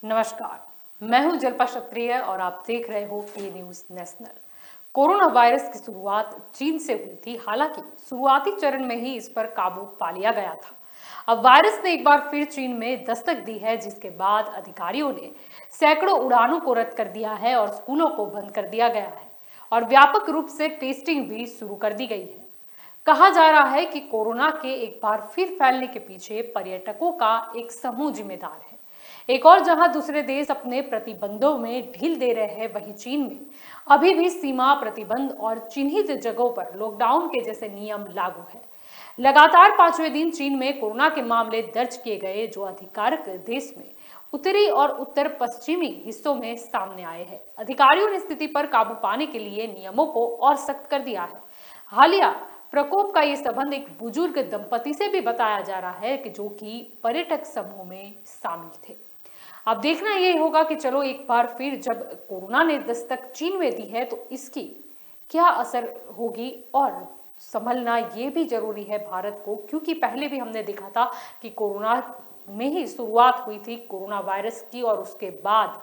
नमस्कार, मैं हूं जल्पा क्षत्रिय और आप देख रहे हो के न्यूज नेशनल। कोरोना वायरस की शुरुआत चीन से हुई थी। हालांकि शुरुआती चरण में ही इस पर काबू पा लिया गया था। अब वायरस ने एक बार फिर चीन में दस्तक दी है, जिसके बाद अधिकारियों ने सैकड़ों उड़ानों को रद्द कर दिया है और स्कूलों को बंद कर दिया गया है और व्यापक रूप से टेस्टिंग भी शुरू कर दी गई है। कहा जा रहा है कि कोरोना के एक बार फिर फैलने के पीछे पर्यटकों का एक समूह जिम्मेदार है। एक और जहां दूसरे देश अपने प्रतिबंधों में ढील दे रहे हैं, वहीं चीन में अभी भी सीमा प्रतिबंध और चिन्हित जगहों पर लॉकडाउन के जैसे नियम लागू है। लगातार पांचवें दिन चीन में कोरोना के मामले दर्ज किए गए, जो आधिकारिक देश में उत्तरी और उत्तर पश्चिमी हिस्सों में सामने आए हैं। अधिकारियों ने स्थिति पर काबू पाने के लिए नियमों को और सख्त कर दिया है। हालिया प्रकोप का ये संबंध एक बुजुर्ग दंपति से भी बताया जा रहा है कि जो कि पर्यटक समूह में शामिल थे। अब देखना ये होगा कि चलो एक बार फिर जब कोरोना ने दस्तक चीन में दी है तो इसकी क्या असर होगी, और संभलना ये भी जरूरी है भारत को, क्योंकि पहले भी हमने देखा था कि कोरोना में ही शुरुआत हुई थी कोरोना वायरस की, और उसके बाद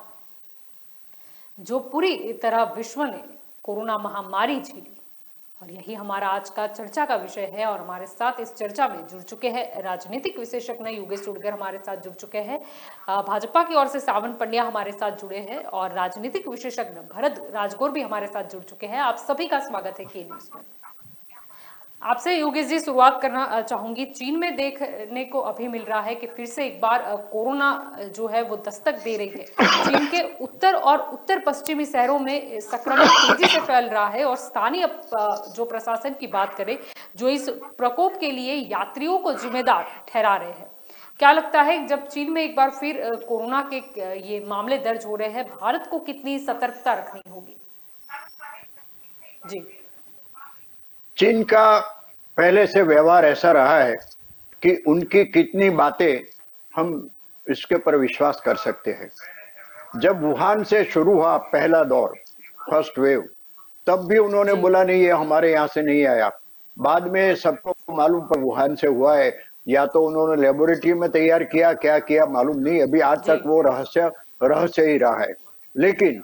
जो पूरी तरह विश्व ने कोरोना महामारी झेली। और यही हमारा आज का चर्चा का विषय है। और हमारे साथ इस चर्चा में जुड़ चुके हैं राजनीतिक विशेषज्ञ योगेश चुड़कर हमारे साथ जुड़ चुके हैं। भाजपा की ओर से सावन पंड्या हमारे साथ जुड़े हैं और राजनीतिक विशेषज्ञ भरत राजगोर भी हमारे साथ जुड़ चुके हैं। आप सभी का स्वागत है के न्यूज में। आपसे योगेश जी शुरुआत करना चाहूंगी। चीन में देखने को अभी मिल रहा है कि फिर से एक बार कोरोना जो है वो दस्तक दे रही है। चीन के उत्तर और उत्तर पश्चिमी शहरों में संक्रमण तेजी से फैल रहा है और स्थानीय जो प्रशासन की बात करें, जो इस प्रकोप के लिए यात्रियों को जिम्मेदार ठहरा रहे हैं। क्या लगता है, जब चीन में एक बार फिर कोरोना के ये मामले दर्ज हो रहे हैं, भारत को कितनी सतर्कता रखनी होगी? जी। चीन का पहले से व्यवहार ऐसा रहा है कि उनकी कितनी बातें हम इसके पर विश्वास कर सकते हैं। जब वुहान से शुरू हुआ पहला दौर, फर्स्ट वेव, तब भी उन्होंने बोला नहीं, ये हमारे यहाँ से नहीं आया। बाद में सबको मालूम पर वुहान से हुआ है, या तो उन्होंने लेबोरेटरी में तैयार किया, क्या किया मालूम नहीं। अभी आज तक वो रहस्य ही रहा है। लेकिन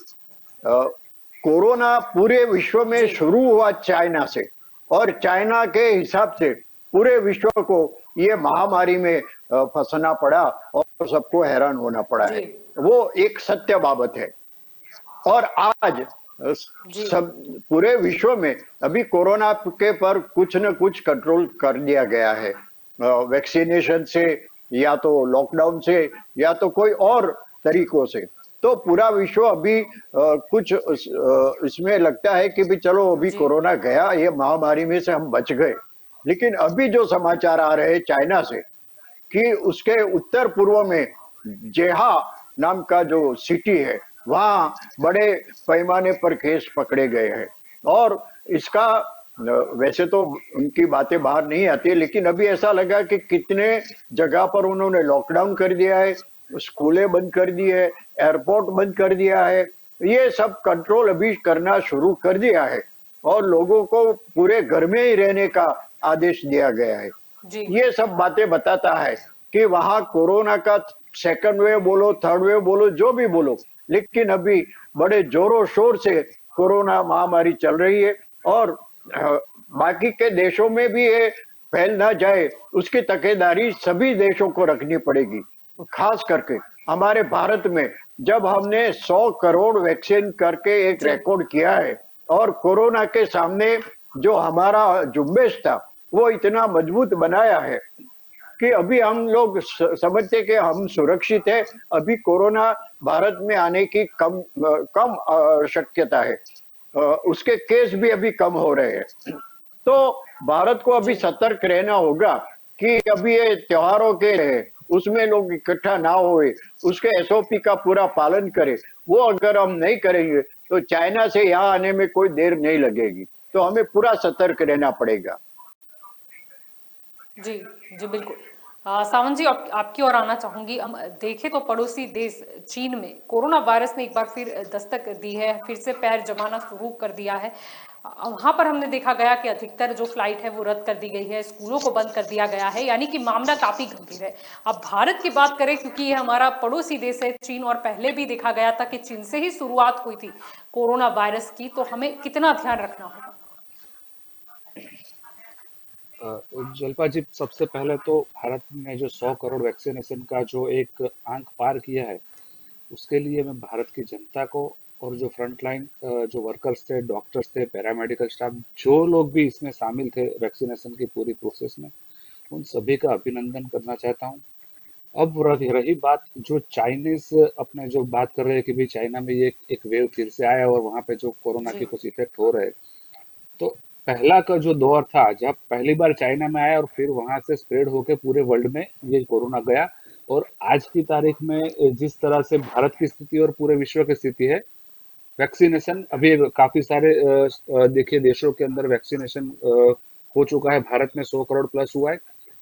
कोरोना पूरे विश्व में शुरू हुआ चाइना से, और चाइना के हिसाब से पूरे विश्व को ये महामारी में फंसना पड़ा और सबको हैरान होना पड़ा है। वो एक सत्य बाबत है। और आज सब पूरे विश्व में अभी कोरोना के पर कुछ न कुछ कंट्रोल कर दिया गया है, वैक्सीनेशन से, या तो लॉकडाउन से, या तो कोई और तरीकों से। तो पूरा विश्व अभी कुछ इसमें लगता है कि भी चलो अभी कोरोना गया, ये महामारी में से हम बच गए। लेकिन अभी जो समाचार आ रहे हैं चाइना से कि उसके उत्तर पूर्व में जेहा नाम का जो सिटी है, वहां बड़े पैमाने पर केस पकड़े गए हैं। और इसका वैसे तो उनकी बातें बाहर नहीं आती, लेकिन अभी ऐसा लगा कि कितने जगह पर उन्होंने लॉकडाउन कर दिया है, स्कूलें बंद कर दी है, एयरपोर्ट बंद कर दिया है। ये सब कंट्रोल अभी करना शुरू कर दिया है और लोगों को पूरे घर में ही रहने का आदेश दिया गया है। ये सब बातें बताता है कि वहां कोरोना का सेकंड वेव बोलो, थर्ड वेव बोलो, जो भी बोलो, लेकिन अभी बड़े जोरों शोर से कोरोना महामारी चल रही है। और बाकी के देशों में भी ये फैल ना जाए, उसकी तकेदारी सभी देशों को रखनी पड़ेगी। खास करके हमारे भारत में जब हमने 100 करोड़ वैक्सीन करके एक रिकॉर्ड किया है, और कोरोना के सामने जो हमारा जुम्बेश था वो इतना मजबूत बनाया है कि अभी हम लोग समझते कि हम सुरक्षित है। अभी कोरोना भारत में आने की कम शक्यता है, उसके केस भी अभी कम हो रहे हैं। तो भारत को अभी सतर्क रहना होगा कि अभी ये त्योहारों के उसमें लोग इकट्ठा ना होए, उसके एसओपी का पूरा पालन करें। वो अगर हम नहीं करेंगे तो चाइना से यहाँ आने में कोई देर नहीं लगेगी। तो हमें पूरा सतर्क रहना पड़ेगा। जी जी बिल्कुल। सावन जी, आपकी ओर आना चाहूंगी। हम देखें तो पड़ोसी देश चीन में कोरोना वायरस ने एक बार फिर दस्तक दी है, फिर से पैर जमाना शुरू कर दिया है। वहां पर हमने देखा गया कि अधिकतर जो फ्लाइट है वो रद्द कर दी गई है, स्कूलों को बंद कर दिया गया है, यानी कि मामला काफी गंभीर है। अब भारत की बात करें, क्योंकि ये हमारा पड़ोसी देश है चीन, और पहले भी देखा गया था कि चीन से ही शुरुआत हुई थी कोरोना वायरस की, तो हमें कितना ध्यान रखना होगा? जल्पा जी, सबसे पहले तो भारत ने जो 100 करोड़ वैक्सीनेशन का जो एक आंक पार किया है, उसके लिए मैं भारत की जनता को और जो फ्रंटलाइन जो वर्कर्स थे, डॉक्टर्स थे, पैरामेडिकल स्टाफ, जो लोग भी इसमें शामिल थे वैक्सीनेशन की पूरी प्रोसेस में, उन सभी का अभिनंदन करना चाहता हूँ। अब रही बात जो चाइनीज, अपने जो बात कर रहे हैं कि भाई चाइना में ये एक वेव फिर से आया और वहां पे जो कोरोना जी के कुछ इफेक्ट हो रहे हैं, तो पहला का जो दौर था जब पहली बार चाइना में आया और फिर वहां से स्प्रेड होके पूरे वर्ल्ड में ये कोरोना गया, और आज की तारीख में जिस तरह से भारत की स्थिति और पूरे विश्व की स्थिति है, वैक्सीनेशन अभी काफी सारे देखिए देशों के अंदर वैक्सीनेशन हो चुका है। भारत में 100 करोड़ प्लस हुआ है।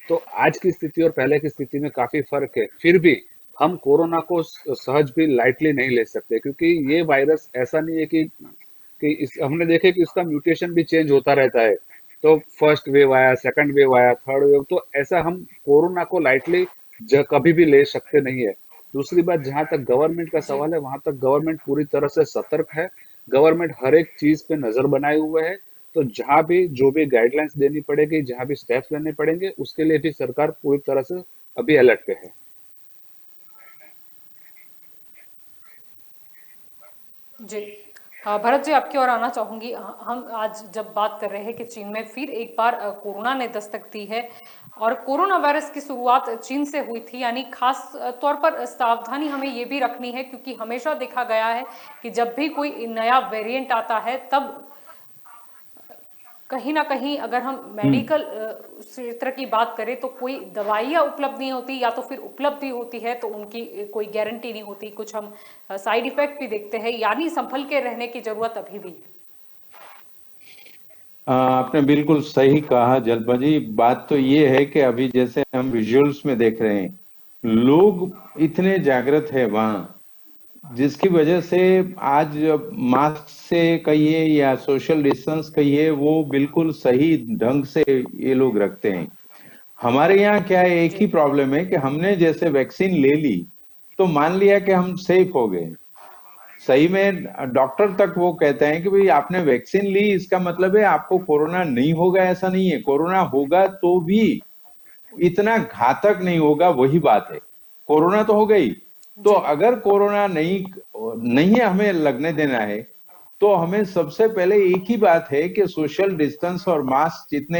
तो आज की स्थिति और पहले की स्थिति में काफी फर्क है। फिर भी हम कोरोना को सहज भी लाइटली नहीं ले सकते, क्योंकि ये वायरस ऐसा नहीं है कि हमने देखे कि इसका म्यूटेशन भी चेंज होता रहता है। तो फर्स्ट वेव आया, सेकंड वेव आया, थर्ड वेव, तो ऐसा हम कोरोना को लाइटली कभी भी ले सकते नहीं है। दूसरी बात, जहां तक गवर्नमेंट का जी सवाल है, वहां तक गवर्नमेंट पूरी तरह से सतर्क है। गवर्नमेंट हर एक चीज पे नजर बनाए हुए है। तो जहां भी जो भी गाइडलाइंस देनी पड़ेगी, जहां भी स्टेप्स लेने पड़ेंगे, उसके लिए भी सरकार पूरी तरह से अभी अलर्ट पे है। जी। भरत जी, आपकी ओर आना चाहूंगी। हम आज जब बात कर रहे हैं कि चीन में फिर एक बार कोरोना ने दस्तक दी है, और कोरोना वायरस की शुरुआत चीन से हुई थी, यानी खास तौर पर सावधानी हमें ये भी रखनी है, क्योंकि हमेशा देखा गया है कि जब भी कोई नया वेरिएंट आता है, तब कहीं ना कहीं अगर हम मेडिकल क्षेत्र की बात करें तो कोई दवाइयाँ उपलब्ध नहीं होती, या तो फिर उपलब्ध भी होती है तो उनकी कोई गारंटी नहीं होती। कुछ हम साइड इफेक्ट भी देखते हैं, यानी संभल के रहने की जरूरत अभी भी है। आपने बिल्कुल सही कहा जलपा जी। बात तो ये है कि अभी जैसे हम विजुअल्स में देख रहे हैं, लोग इतने जागृत है वहां, जिसकी वजह से आज मास्क से कहिए या सोशल डिस्टेंस कहिए, वो बिल्कुल सही ढंग से ये लोग रखते हैं। हमारे यहाँ क्या है, एक जी ही प्रॉब्लम है कि हमने जैसे वैक्सीन ले ली तो मान लिया कि हम सेफ हो गए। सही में डॉक्टर तक वो कहते हैं कि भाई आपने वैक्सीन ली, इसका मतलब है आपको कोरोना नहीं होगा, ऐसा नहीं है। कोरोना होगा तो भी इतना घातक नहीं होगा, वही बात है। कोरोना तो हो गई, तो जी अगर कोरोना नहीं नहीं हमें लगने देना है, तो हमें सबसे पहले एक ही बात है कि सोशल डिस्टेंस और मास्क जितने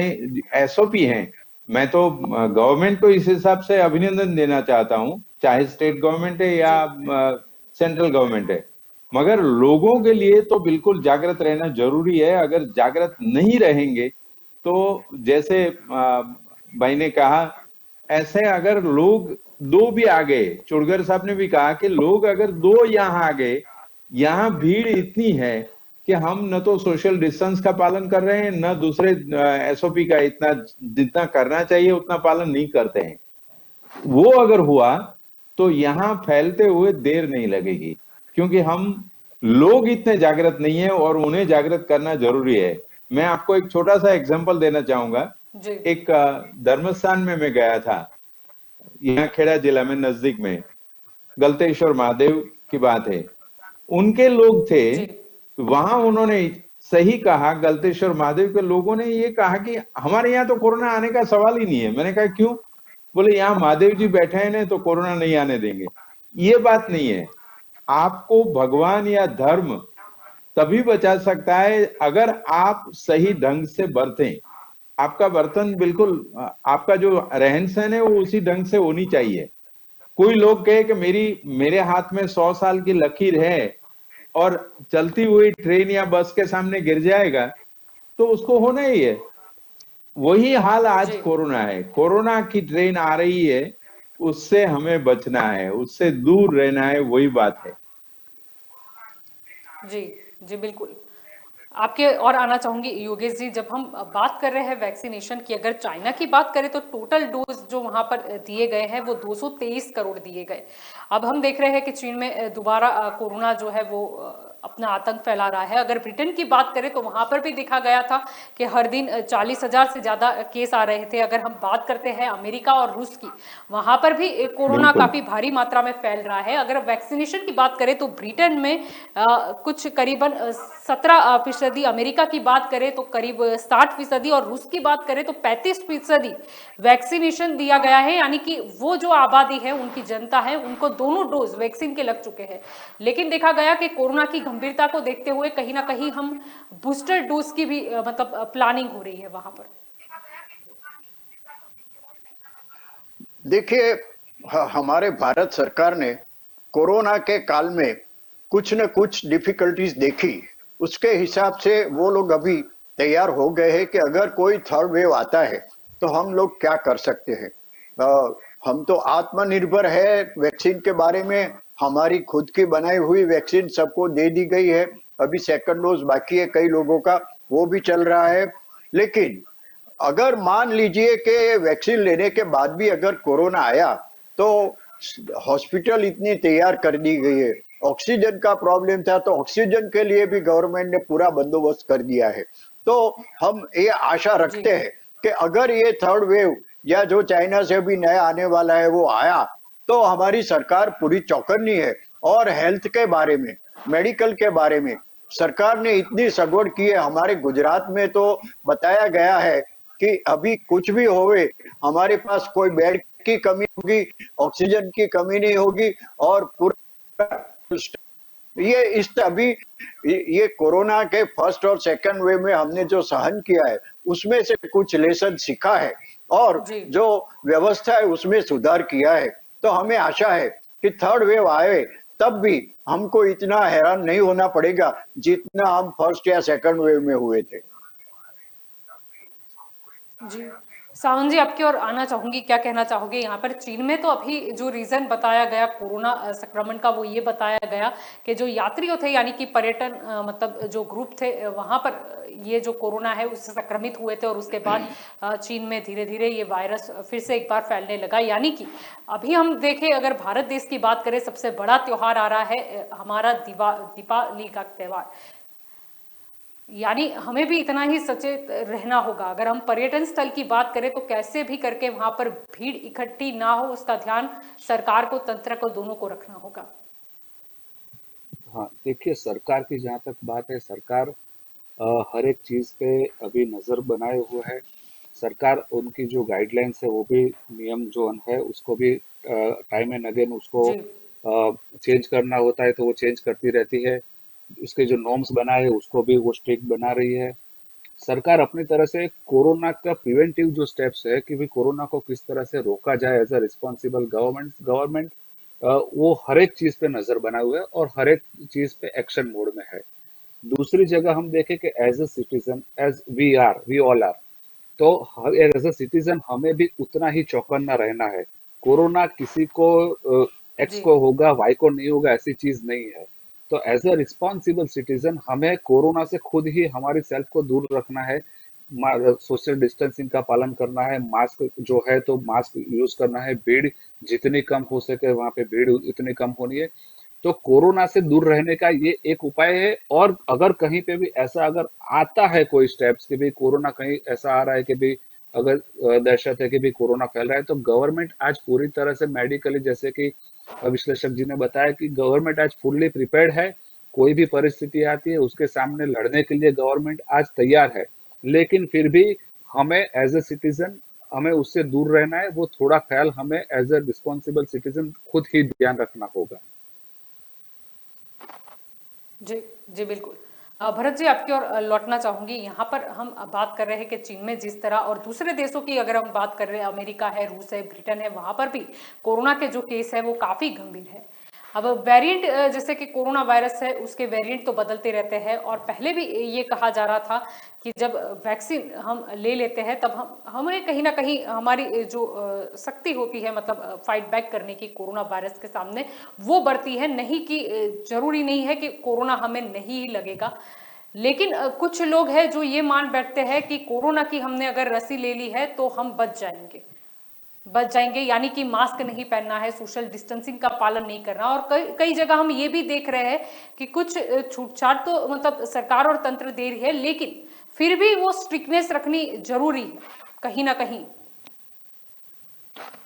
एसओपी हैं, मैं तो गवर्नमेंट को इस हिसाब से अभिनंदन देना चाहता हूं, चाहे स्टेट गवर्नमेंट है या जी सेंट्रल गवर्नमेंट है। मगर लोगों के लिए तो बिल्कुल जागृत रहना जरूरी है। अगर जागृत नहीं रहेंगे तो जैसे भाई ने कहा, ऐसे अगर लोग दो भी आ गए, चुड़गर साहब ने भी कहा कि लोग अगर दो यहाँ आ गए, यहाँ भीड़ इतनी है कि हम न तो सोशल डिस्टेंस का पालन कर रहे हैं, न दूसरे एसओपी का इतना जितना करना चाहिए उतना पालन नहीं करते हैं। वो अगर हुआ तो यहाँ फैलते हुए देर नहीं लगेगी, क्योंकि हम लोग इतने जागृत नहीं है और उन्हें जागृत करना जरूरी है। मैं आपको एक छोटा सा एग्जांपल देना चाहूंगा। जी एक धर्मस्थान में मैं गया था, यहाँ खेड़ा जिला में नजदीक में, गलतेश्वर महादेव की बात है। उनके लोग थे जी वहां, उन्होंने सही कहा, गलतेश्वर महादेव के लोगों ने ये कहा कि हमारे यहाँ तो कोरोना आने का सवाल ही नहीं है। मैंने कहा क्यों? बोले यहाँ महादेव जी बैठे हैं ना, तो कोरोना नहीं आने देंगे। ये बात नहीं है। आपको भगवान या धर्म तभी बचा सकता है अगर आप सही ढंग से बरतें। आपका बर्तन बिल्कुल, आपका जो रहन सहन है वो उसी ढंग से होनी चाहिए। कोई लोग कहे कि मेरे हाथ में 100 साल की लकीर है और चलती हुई ट्रेन या बस के सामने गिर जाएगा तो उसको होना ही है। वही हाल आज जी कोरोना है। कोरोना की ट्रेन आ रही है, उससे हमें बचना है, उससे दूर रहना है, वही बात है। जी जी बिल्कुल। आपके और आना चाहूंगी योगेश जी। जब हम बात कर रहे हैं वैक्सीनेशन की, अगर चाइना की बात करें तो टोटल डोज जो वहां पर दिए गए हैं वो 223 करोड़ दिए गए। अब हम देख रहे हैं कि चीन में दोबारा कोरोना जो है वो अपना आतंक फैला रहा है। अगर ब्रिटेन की बात करें तो वहां पर भी देखा गया था कि हर दिन 40,000 से ज्यादा केस आ रहे थे। अगर हम बात करते हैं अमेरिका और रूस की, वहां पर भी कोरोना बिल्कुल। काफी भारी मात्रा में फैल रहा है। अगर वैक्सीनेशन की बात करें तो ब्रिटेन में कुछ करीबन 17%, अमेरिका की बात करें तो करीब 60%, और रूस की बात करें तो 35% वैक्सीनेशन दिया गया है। यानी कि वो जो आबादी है, उनकी जनता है, उनको दोनों डोज वैक्सीन के लग चुके हैं। लेकिन देखा गया कि कोरोना की गंभीरता को देखते हुए कहीं ना कहीं हम बूस्टर डोज की भी मतलब प्लानिंग हो रही है वहां पर। देखिए, हमारे भारत सरकार ने कोरोना के काल में कुछ न कुछ डिफिकल्टीज देखी। उसके हिसाब से वो लोग अभी तैयार हो गए हैं कि अगर कोई थर्ड वेव आता है तो हम लोग क्या कर सकते हैं। हम तो आत्मनिर्भर है वैक्सीन के बारे में। हमारी खुद की बनाई हुई वैक्सीन सबको दे दी गई है। अभी सेकंड डोज बाकी है कई लोगों का, वो भी चल रहा है। लेकिन अगर मान लीजिए कि वैक्सीन लेने के बाद भी अगर कोरोना आया तो हॉस्पिटल इतनी तैयार कर दी गई है। ऑक्सीजन का प्रॉब्लम था तो ऑक्सीजन के लिए भी गवर्नमेंट ने पूरा बंदोबस्त कर दिया है। तो हम ये आशा जी रखते हैं कि अगर ये थर्ड वेव या जो चाइना से भी नया आने वाला है वो आया तो हमारी सरकार पूरी चौकन्नी है। और हेल्थ के बारे में, मेडिकल के बारे में सरकार ने इतनी सगवड़ की है। हमारे गुजरात में तो बताया गया है कि अभी कुछ भी होवे, हमारे पास कोई बेड की कमी होगी, ऑक्सीजन की कमी नहीं होगी। और पूरा ये इस अभी ये कोरोना के फर्स्ट और सेकंड वेव में हमने जो सहन किया है उसमें से कुछ लेसन सीखा है और जी जो व्यवस्था है उसमें सुधार किया है। तो हमें आशा है कि थर्ड वेव आए तब भी हमको इतना हैरान नहीं होना पड़ेगा जितना हम फर्स्ट या सेकंड वेव में हुए थे। जी। सावन जी, आपकी ओर आना चाहूंगी। क्या कहना चाहोगे यहाँ पर? चीन में तो अभी जो रीजन बताया गया कोरोना संक्रमण का, वो ये बताया गया कि जो यात्रियों थे, यानी कि पर्यटन मतलब जो ग्रुप थे वहां पर ये जो कोरोना है उससे संक्रमित हुए थे, और उसके बाद चीन में धीरे धीरे ये वायरस फिर से एक बार फैलने लगा। यानी कि अभी हम देखें, अगर भारत देश की बात करें, सबसे बड़ा त्योहार आ रहा है हमारा दीपावली का त्योहार। यानी हमें भी इतना ही सचेत रहना होगा। अगर हम पर्यटन स्थल की बात करें तो कैसे भी करके वहां पर भीड़ इकट्ठी ना हो, उसका ध्यान सरकार को, तंत्र को, दोनों को रखना होगा। हाँ, देखिए, सरकार की जहाँ तक बात है, सरकार हर एक चीज पे अभी नजर बनाए हुए है। सरकार उनकी जो गाइडलाइंस है वो भी, नियम जो है उसको भी टाइम एंड अगेन उसको जी चेंज करना होता है तो वो चेंज करती रहती है। उसके जो नॉर्म्स बनाए हैं उसको भी वो स्ट्रिक्ट बना रही है। सरकार अपनी तरह से कोरोना का प्रिवेंटिव जो स्टेप्स है कि भाई कोरोना को किस तरह से रोका जाए, as a responsible government government वो हर एक चीज पे नजर बनाए हुए है और हर एक चीज पे एक्शन मोड में है। दूसरी जगह हम देखें कि as a citizen, as we all are, तो एज अ सिटीजन हमें भी उतना ही चौकन्ना रहना है। कोरोना किसी को एक्स जी को होगा, वाई को नहीं होगा, ऐसी चीज नहीं है। तो एज अ रिस्पॉन्सिबल सिटीजन हमें कोरोना से खुद ही हमारी सेल्फ को दूर रखना है। सोशल डिस्टेंसिंग का पालन करना है, मास्क जो है तो मास्क यूज करना है, भीड़ जितनी कम हो सके वहां पे भीड़ इतनी कम होनी है। तो कोरोना से दूर रहने का ये एक उपाय है। और अगर कहीं पे भी ऐसा अगर आता है कोई स्टेप्स कि भाई कोरोना कहीं ऐसा आ रहा है कि भाई अगर दहशत है कि भाई कोरोना फैल रहा है, तो गवर्नमेंट आज पूरी तरह से मेडिकली, जैसे कि विश्लेषक जी ने बताया, कि गवर्नमेंट आज फुल्ली प्रिपेयर्ड है। कोई भी परिस्थिति आती है उसके सामने लड़ने के लिए गवर्नमेंट आज तैयार है। लेकिन फिर भी हमें एज ए सिटीजन हमें उससे दूर रहना है। वो थोड़ा ख्याल हमें एज ए रिस्पॉन्सिबल सिटीजन खुद ही ध्यान रखना होगा। जी जी बिल्कुल। भरत जी, आपकी ओर लौटना चाहूंगी। यहाँ पर हम बात कर रहे हैं कि चीन में जिस तरह, और दूसरे देशों की अगर हम बात कर रहे हैं, अमेरिका है, रूस है, ब्रिटेन है, वहां पर भी कोरोना के जो केस है वो काफी गंभीर है। अब वेरिएंट, जैसे कि कोरोना वायरस है उसके वेरिएंट तो बदलते रहते हैं, और पहले भी ये कहा जा रहा था कि जब वैक्सीन हम ले लेते हैं तब हमें कहीं ना कहीं हमारी जो शक्ति होती है, मतलब फाइट बैक करने की कोरोना वायरस के सामने, वो बढ़ती है। नहीं कि जरूरी नहीं है कि कोरोना हमें नहीं लगेगा। लेकिन कुछ लोग हैं जो ये मान बैठते हैं कि कोरोना की हमने अगर रसी ले ली है तो हम बच जाएंगे, यानी कि मास्क नहीं पहनना है, सोशल डिस्टेंसिंग का पालन नहीं करना। और कई कई जगह हम ये भी देख रहे हैं कि कुछ छूटछाट तो मतलब सरकार और तंत्र दे रही है, लेकिन फिर भी वो स्ट्रिक्टनेस रखनी जरूरी है कहीं ना कहीं।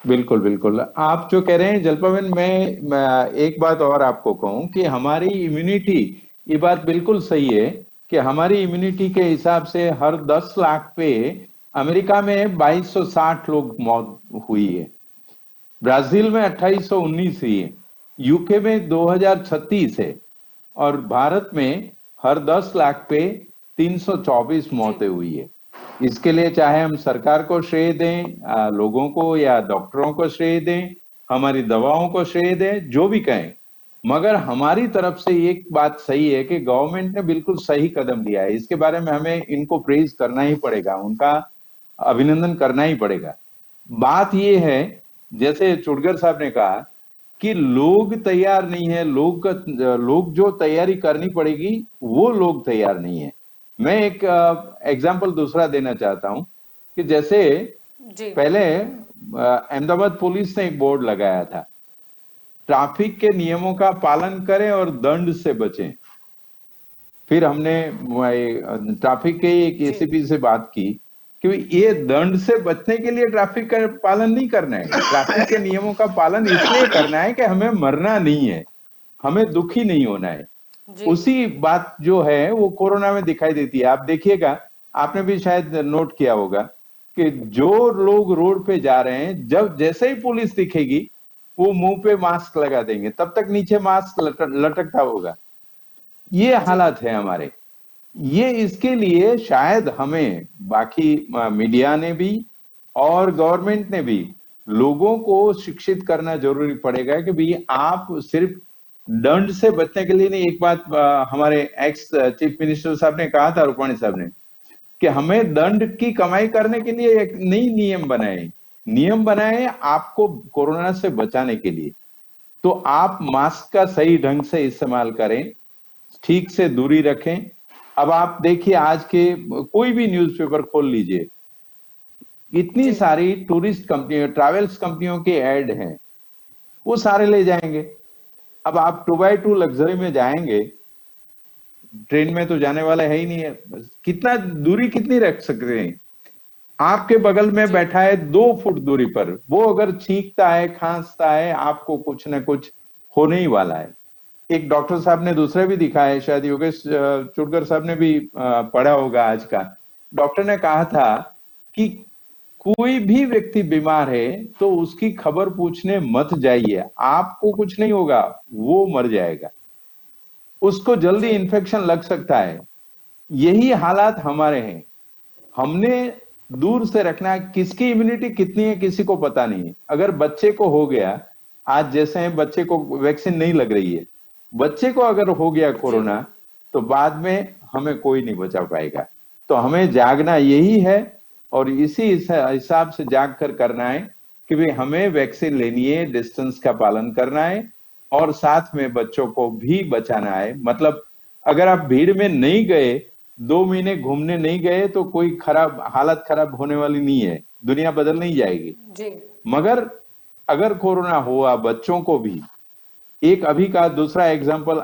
बिल्कुल बिल्कुल, आप जो कह रहे हैं जलपवन, मैं एक बात और आपको कहूं कि हमारी इम्यूनिटी, ये बात बिल्कुल सही है कि हमारी इम्यूनिटी के हिसाब से हर 10 लाख पे अमेरिका में 2260 लोग मौत हुई है, ब्राजील में 2819 हुई है, यूके में 2036 है, और भारत में हर 10 लाख पे 324 मौतें हुई है। इसके लिए चाहे हम सरकार को श्रेय दें, लोगों को या डॉक्टरों को श्रेय दें, हमारी दवाओं को श्रेय दें, जो भी कहें, मगर हमारी तरफ से एक बात सही है कि गवर्नमेंट ने बिल्कुल सही कदम लिया है। इसके बारे में हमें इनको प्रेज करना ही पड़ेगा, उनका अभिनंदन करना ही पड़ेगा। बात ये है, जैसे चुटगर साहब ने कहा कि लोग तैयार नहीं है, लोग जो तैयारी करनी पड़ेगी वो लोग तैयार नहीं है। मैं एक एग्जांपल दूसरा देना चाहता हूं कि जैसे जी पहले अहमदाबाद पुलिस ने एक बोर्ड लगाया था, ट्रैफिक के नियमों का पालन करें और दंड से बचें। फिर हमने ट्रैफिक के एक जी एसीपी से बात की कि ये दंड से बचने के लिए ट्रैफिक का पालन नहीं करना है, ट्रैफिक के नियमों का पालन इसलिए करना है कि हमें मरना नहीं है, हमें दुखी नहीं होना है। जी उसी बात जो है वो कोरोना में दिखाई देती है। आप देखिएगा, आपने भी शायद नोट किया होगा कि जो लोग रोड पे जा रहे हैं, जब जैसे ही पुलिस दिखेगी वो मुंह पे मास्क लगा देंगे, तब तक नीचे मास्क लटकता होगा। ये जी हालत है हमारे। ये इसके लिए शायद हमें बाकी मीडिया ने भी और गवर्नमेंट ने भी लोगों को शिक्षित करना जरूरी पड़ेगा कि भाई आप सिर्फ दंड से बचने के लिए नहीं। एक बात हमारे एक्स चीफ मिनिस्टर साहब ने कहा था, रूपाणी साहब ने, कि हमें दंड की कमाई करने के लिए एक नई नियम बनाए आपको कोरोना से बचाने के लिए। तो आप मास्क का सही ढंग से इस्तेमाल करें, ठीक से दूरी रखें। अब आप देखिए, आज के कोई भी न्यूज़पेपर खोल लीजिए, इतनी जी सारी टूरिस्ट कंपनियों, ट्रैवल्स कंपनियों के ऐड हैं, वो सारे ले जाएंगे। अब आप 2x2 लग्जरी में जाएंगे, ट्रेन में तो जाने वाला है ही नहीं है, कितना दूरी कितनी रख सकते हैं? आपके बगल में जी बैठा है 2 फुट दूरी पर, वो अगर छींकता है, खांसता है, आपको कुछ ना कुछ होने ही वाला है। एक डॉक्टर साहब ने दूसरा भी दिखा है, शायद योगेश चुटकर साहब ने भी पढ़ा होगा आज का। डॉक्टर ने कहा था कि कोई भी व्यक्ति बीमार है तो उसकी खबर पूछने मत जाइए, आपको कुछ नहीं होगा, वो मर जाएगा, उसको जल्दी जी इन्फेक्शन लग सकता है। यही हालात हमारे हैं। हमने दूर से रखना है। किसकी इम्यूनिटी कितनी है किसी को पता नहीं है। अगर बच्चे को हो गया, आज जैसे हैं, बच्चे को वैक्सीन नहीं लग रही है, बच्चे को अगर हो गया जी कोरोना, तो बाद में हमें कोई नहीं बचा पाएगा। तो हमें जागना यही है, और इसी हिसाब से जाग कर करना है कि भाई हमें वैक्सीन लेनी है, डिस्टेंस का पालन करना है, और साथ में बच्चों को भी बचाना है। मतलब अगर आप भीड़ में नहीं गए, 2 महीने घूमने नहीं गए, तो कोई हालत खराब होने वाली नहीं है, दुनिया बदल नहीं जाएगी। जी मगर अगर कोरोना हुआ बच्चों को भी, एक अभी का दूसरा एग्जाम्पल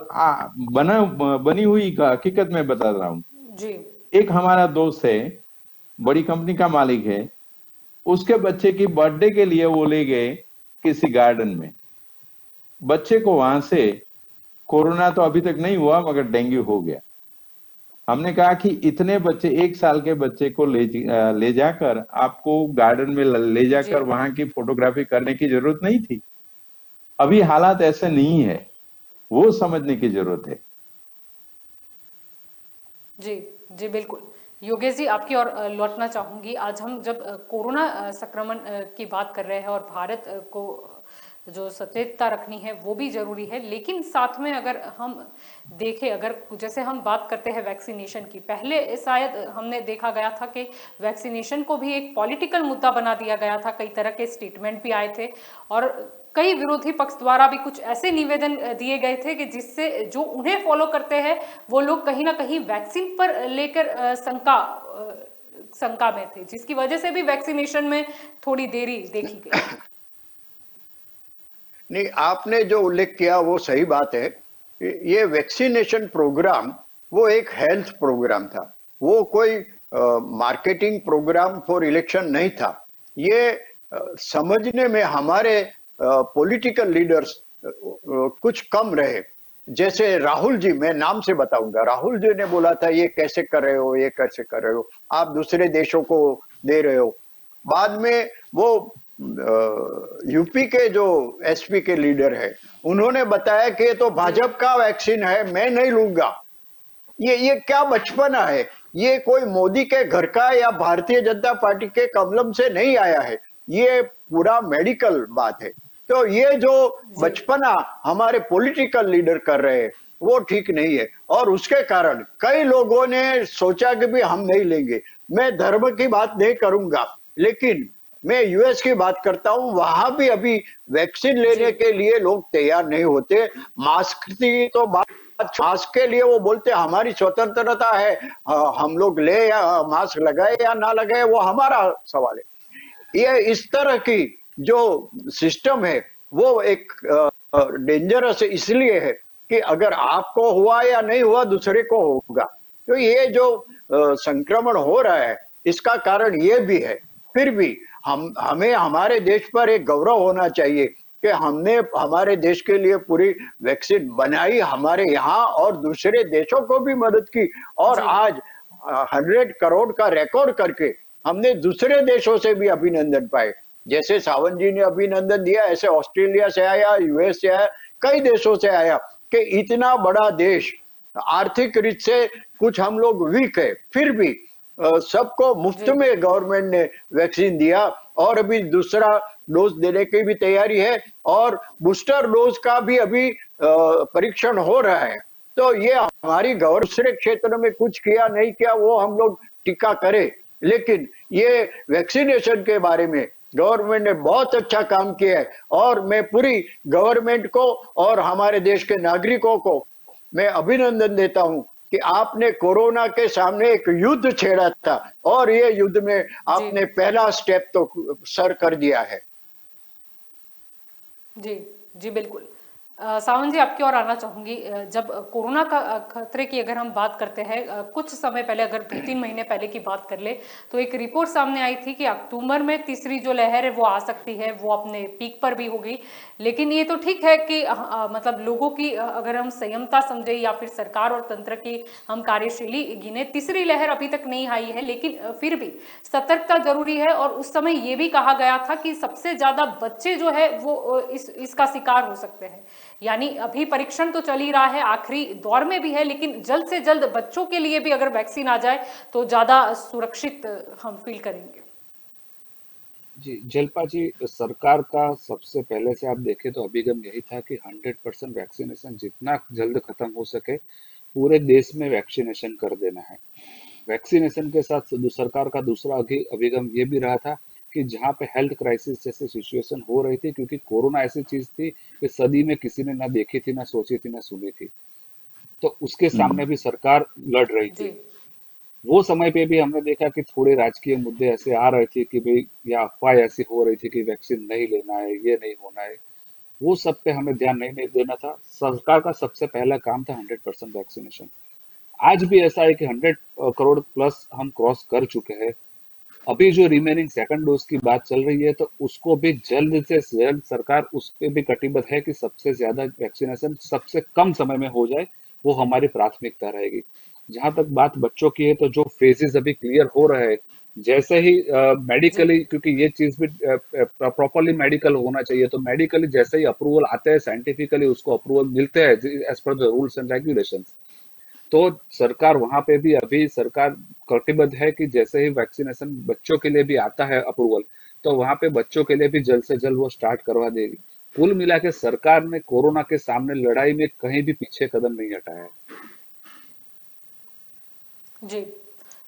बनी हुई का हकीकत में बता रहा हूं। जी एक हमारा दोस्त है, बड़ी कंपनी का मालिक है, उसके बच्चे की बर्थडे के लिए वो ले गए किसी गार्डन में। बच्चे को वहां से कोरोना तो अभी तक नहीं हुआ, मगर डेंगू हो गया। हमने कहा कि इतने बच्चे, 1 साल के बच्चे को ले जाकर आपको गार्डन में ले जी जाकर वहां की फोटोग्राफी करने की जरूरत नहीं थी। अभी हालात ऐसे नहीं है, वो समझने की जरूरत है। जी जी बिल्कुल। योगेश जी, आपकी ओर लौटना चाहूंगी। आज हम जब कोरोना संक्रमण की बात कर रहे हैं और भारत को जो सचेतता रखनी है वो भी जरूरी है, लेकिन साथ में अगर हम देखें, अगर जैसे हम बात करते हैं वैक्सीनेशन की, पहले शायद हमने देखा गया था कि वैक्सीनेशन को भी एक पॉलिटिकल मुद्दा बना दिया गया था, कई तरह के स्टेटमेंट भी आए थे और कई विरोधी पक्ष द्वारा भी कुछ ऐसे निवेदन दिए गए थे कि जिससे जो उन्हें फॉलो करते हैं वो लोग कहीं ना कहीं वैक्सीन पर लेकर शंका में थे, जिसकी वजह से भी वैक्सीनेशन में थोड़ी देरी देखी गई। नहीं, आपने जो उल्लेख किया वो सही बात है। ये वैक्सीनेशन प्रोग्राम वो एक हेल्थ प्रोग्राम था, वो कोई मार्केटिंग प्रोग्राम फॉर इलेक्शन नहीं था। ये समझने में हमारे पॉलिटिकल लीडर्स कुछ कम रहे। जैसे राहुल जी, मैं नाम से बताऊंगा, राहुल जी ने बोला था ये कैसे कर रहे हो, ये कैसे कर रहे हो, आप दूसरे देशों को दे रहे हो। बाद में वो यूपी के जो एसपी के लीडर है उन्होंने बताया कि ये तो भाजपा का वैक्सीन है, मैं नहीं लूंगा। ये क्या बचपना है, ये कोई मोदी के घर का या भारतीय जनता पार्टी के कलम से नहीं आया है, ये पूरा मेडिकल बात है। तो ये जो बचपना हमारे पॉलिटिकल लीडर कर रहे हैं वो ठीक नहीं है, और उसके कारण कई लोगों ने सोचा कि भी हम नहीं लेंगे। मैं धर्म की बात नहीं करूंगा, लेकिन मैं यूएस की बात करता हूं, वहां भी अभी वैक्सीन लेने के लिए लोग तैयार नहीं होते। मास्क की तो बात, मास्क के लिए वो बोलते हमारी स्वतंत्रता है, हम लोग ले या मास्क लगाए या ना लगाए वो हमारा सवाल है। ये इस तरह की जो सिस्टम है वो एक डेंजरस इसलिए है कि अगर आपको हुआ या नहीं हुआ दूसरे को होगा। तो ये जो संक्रमण हो रहा है इसका कारण ये भी है। फिर भी हमें हमारे देश पर एक गौरव होना चाहिए कि हमने हमारे देश के लिए पूरी वैक्सीन बनाई हमारे यहाँ, और दूसरे देशों को भी मदद की, और आज 100 करोड़ का रिकॉर्ड करके हमने दूसरे देशों से भी अभिनंदन पाए। जैसे सावंत जी ने अभिनंदन दिया, ऐसे ऑस्ट्रेलिया से आया, यूएस से आया, कई देशों से आया कि इतना बड़ा देश, आर्थिक रीत से कुछ हम लोग वीक है, फिर भी सबको मुफ्त में गवर्नमेंट ने वैक्सीन दिया, और अभी दूसरा डोज देने की भी तैयारी है, और बूस्टर डोज का भी अभी परीक्षण हो रहा है। तो ये हमारी गवर्नमेंट दूसरे क्षेत्र में कुछ किया नहीं किया वो हम लोग टीका करें, लेकिन ये वैक्सीनेशन के बारे में गवर्नमेंट ने बहुत अच्छा काम किया है, और मैं पूरी गवर्नमेंट को और हमारे देश के नागरिकों को मैं अभिनंदन देता हूं कि आपने कोरोना के सामने एक युद्ध छेड़ा था, और ये युद्ध में आपने पहला स्टेप तो सर कर दिया है। जी जी बिल्कुल। सावंत जी, आपकी ओर आना चाहूंगी। जब कोरोना का खतरे की अगर हम बात करते हैं, कुछ समय पहले, अगर 2-3 महीने पहले की बात कर ले, तो एक रिपोर्ट सामने आई थी कि अक्टूबर में तीसरी जो लहर है वो आ सकती है, वो अपने पीक पर भी होगी। लेकिन ये तो ठीक है कि मतलब लोगों की अगर हम संयमता समझे या फिर सरकार और तंत्र की हम कार्यशैली गिने, तीसरी लहर अभी तक नहीं आई है, लेकिन फिर भी सतर्कता जरूरी है। और उस समय ये भी कहा गया था कि सबसे ज्यादा बच्चे जो है वो इसका शिकार हो सकते हैं। यानी अभी परीक्षण तो चल ही रहा है, आखिरी दौर में भी है, लेकिन जल्द से जल्द बच्चों के लिए भी अगर वैक्सीन आ जाए तो ज्यादा सुरक्षित हम फील करेंगे। जी जलपा जी, सरकार का सबसे पहले से आप देखें तो अभिगम यही था कि 100% वैक्सीनेशन जितना जल्द खत्म हो सके पूरे देश में वैक्सीनेशन कर देना है। वैक्सीनेशन के साथ सरकार का दूसरा अभिगम ये भी रहा था कि जहाँ पे हेल्थ क्राइसिस जैसे सिचुएशन हो रही थी, क्योंकि कोरोना ऐसी चीज थी कि सदी में किसी ने ना देखी थी, ना सोची थी, ना सुनी थी, तो उसके सामने भी सरकार लड़ रही थी। वो समय पे भी हमने देखा कि थोड़े राजकीय मुद्दे ऐसे आ रहे थे कि भाई, या अफवाह ऐसी हो रही थी कि वैक्सीन नहीं लेना है, ये नहीं होना है, वो सब पे हमें ध्यान नहीं देना था। सरकार का सबसे पहला काम था 100% वैक्सीनेशन। आज भी ऐसा है कि 100 करोड़ प्लस हम क्रॉस कर चुके हैं। अभी जो रिमेनिंग सेकंड डोज की बात चल रही है, तो उसको भी जल्द से जल्द सरकार उस पे भी कटिबद्ध है कि सबसे ज्यादा वैक्सीनेशन सबसे कम समय में हो जाए, वो हमारी प्राथमिकता रहेगी। जहां तक बात बच्चों की है, तो जो फेजेस अभी क्लियर हो रहे हैं, जैसे ही मेडिकली, क्योंकि ये चीज भी प्रॉपरली मेडिकल होना चाहिए, तो मेडिकली जैसे ही अप्रूवल आते हैं, साइंटिफिकली उसको अप्रूवल मिलते हैं as per the rules and regulations, तो सरकार वहां पे भी अभी सरकार कटिबद्ध है कि जैसे ही वैक्सीनेशन बच्चों के लिए भी आता है अप्रूवल, तो वहां पे बच्चों के लिए भी जल्द से जल्द वो स्टार्ट करवा देगी। कुल मिला के सरकार ने कोरोना के सामने लड़ाई में कहीं भी पीछे कदम नहीं हटाया है। जी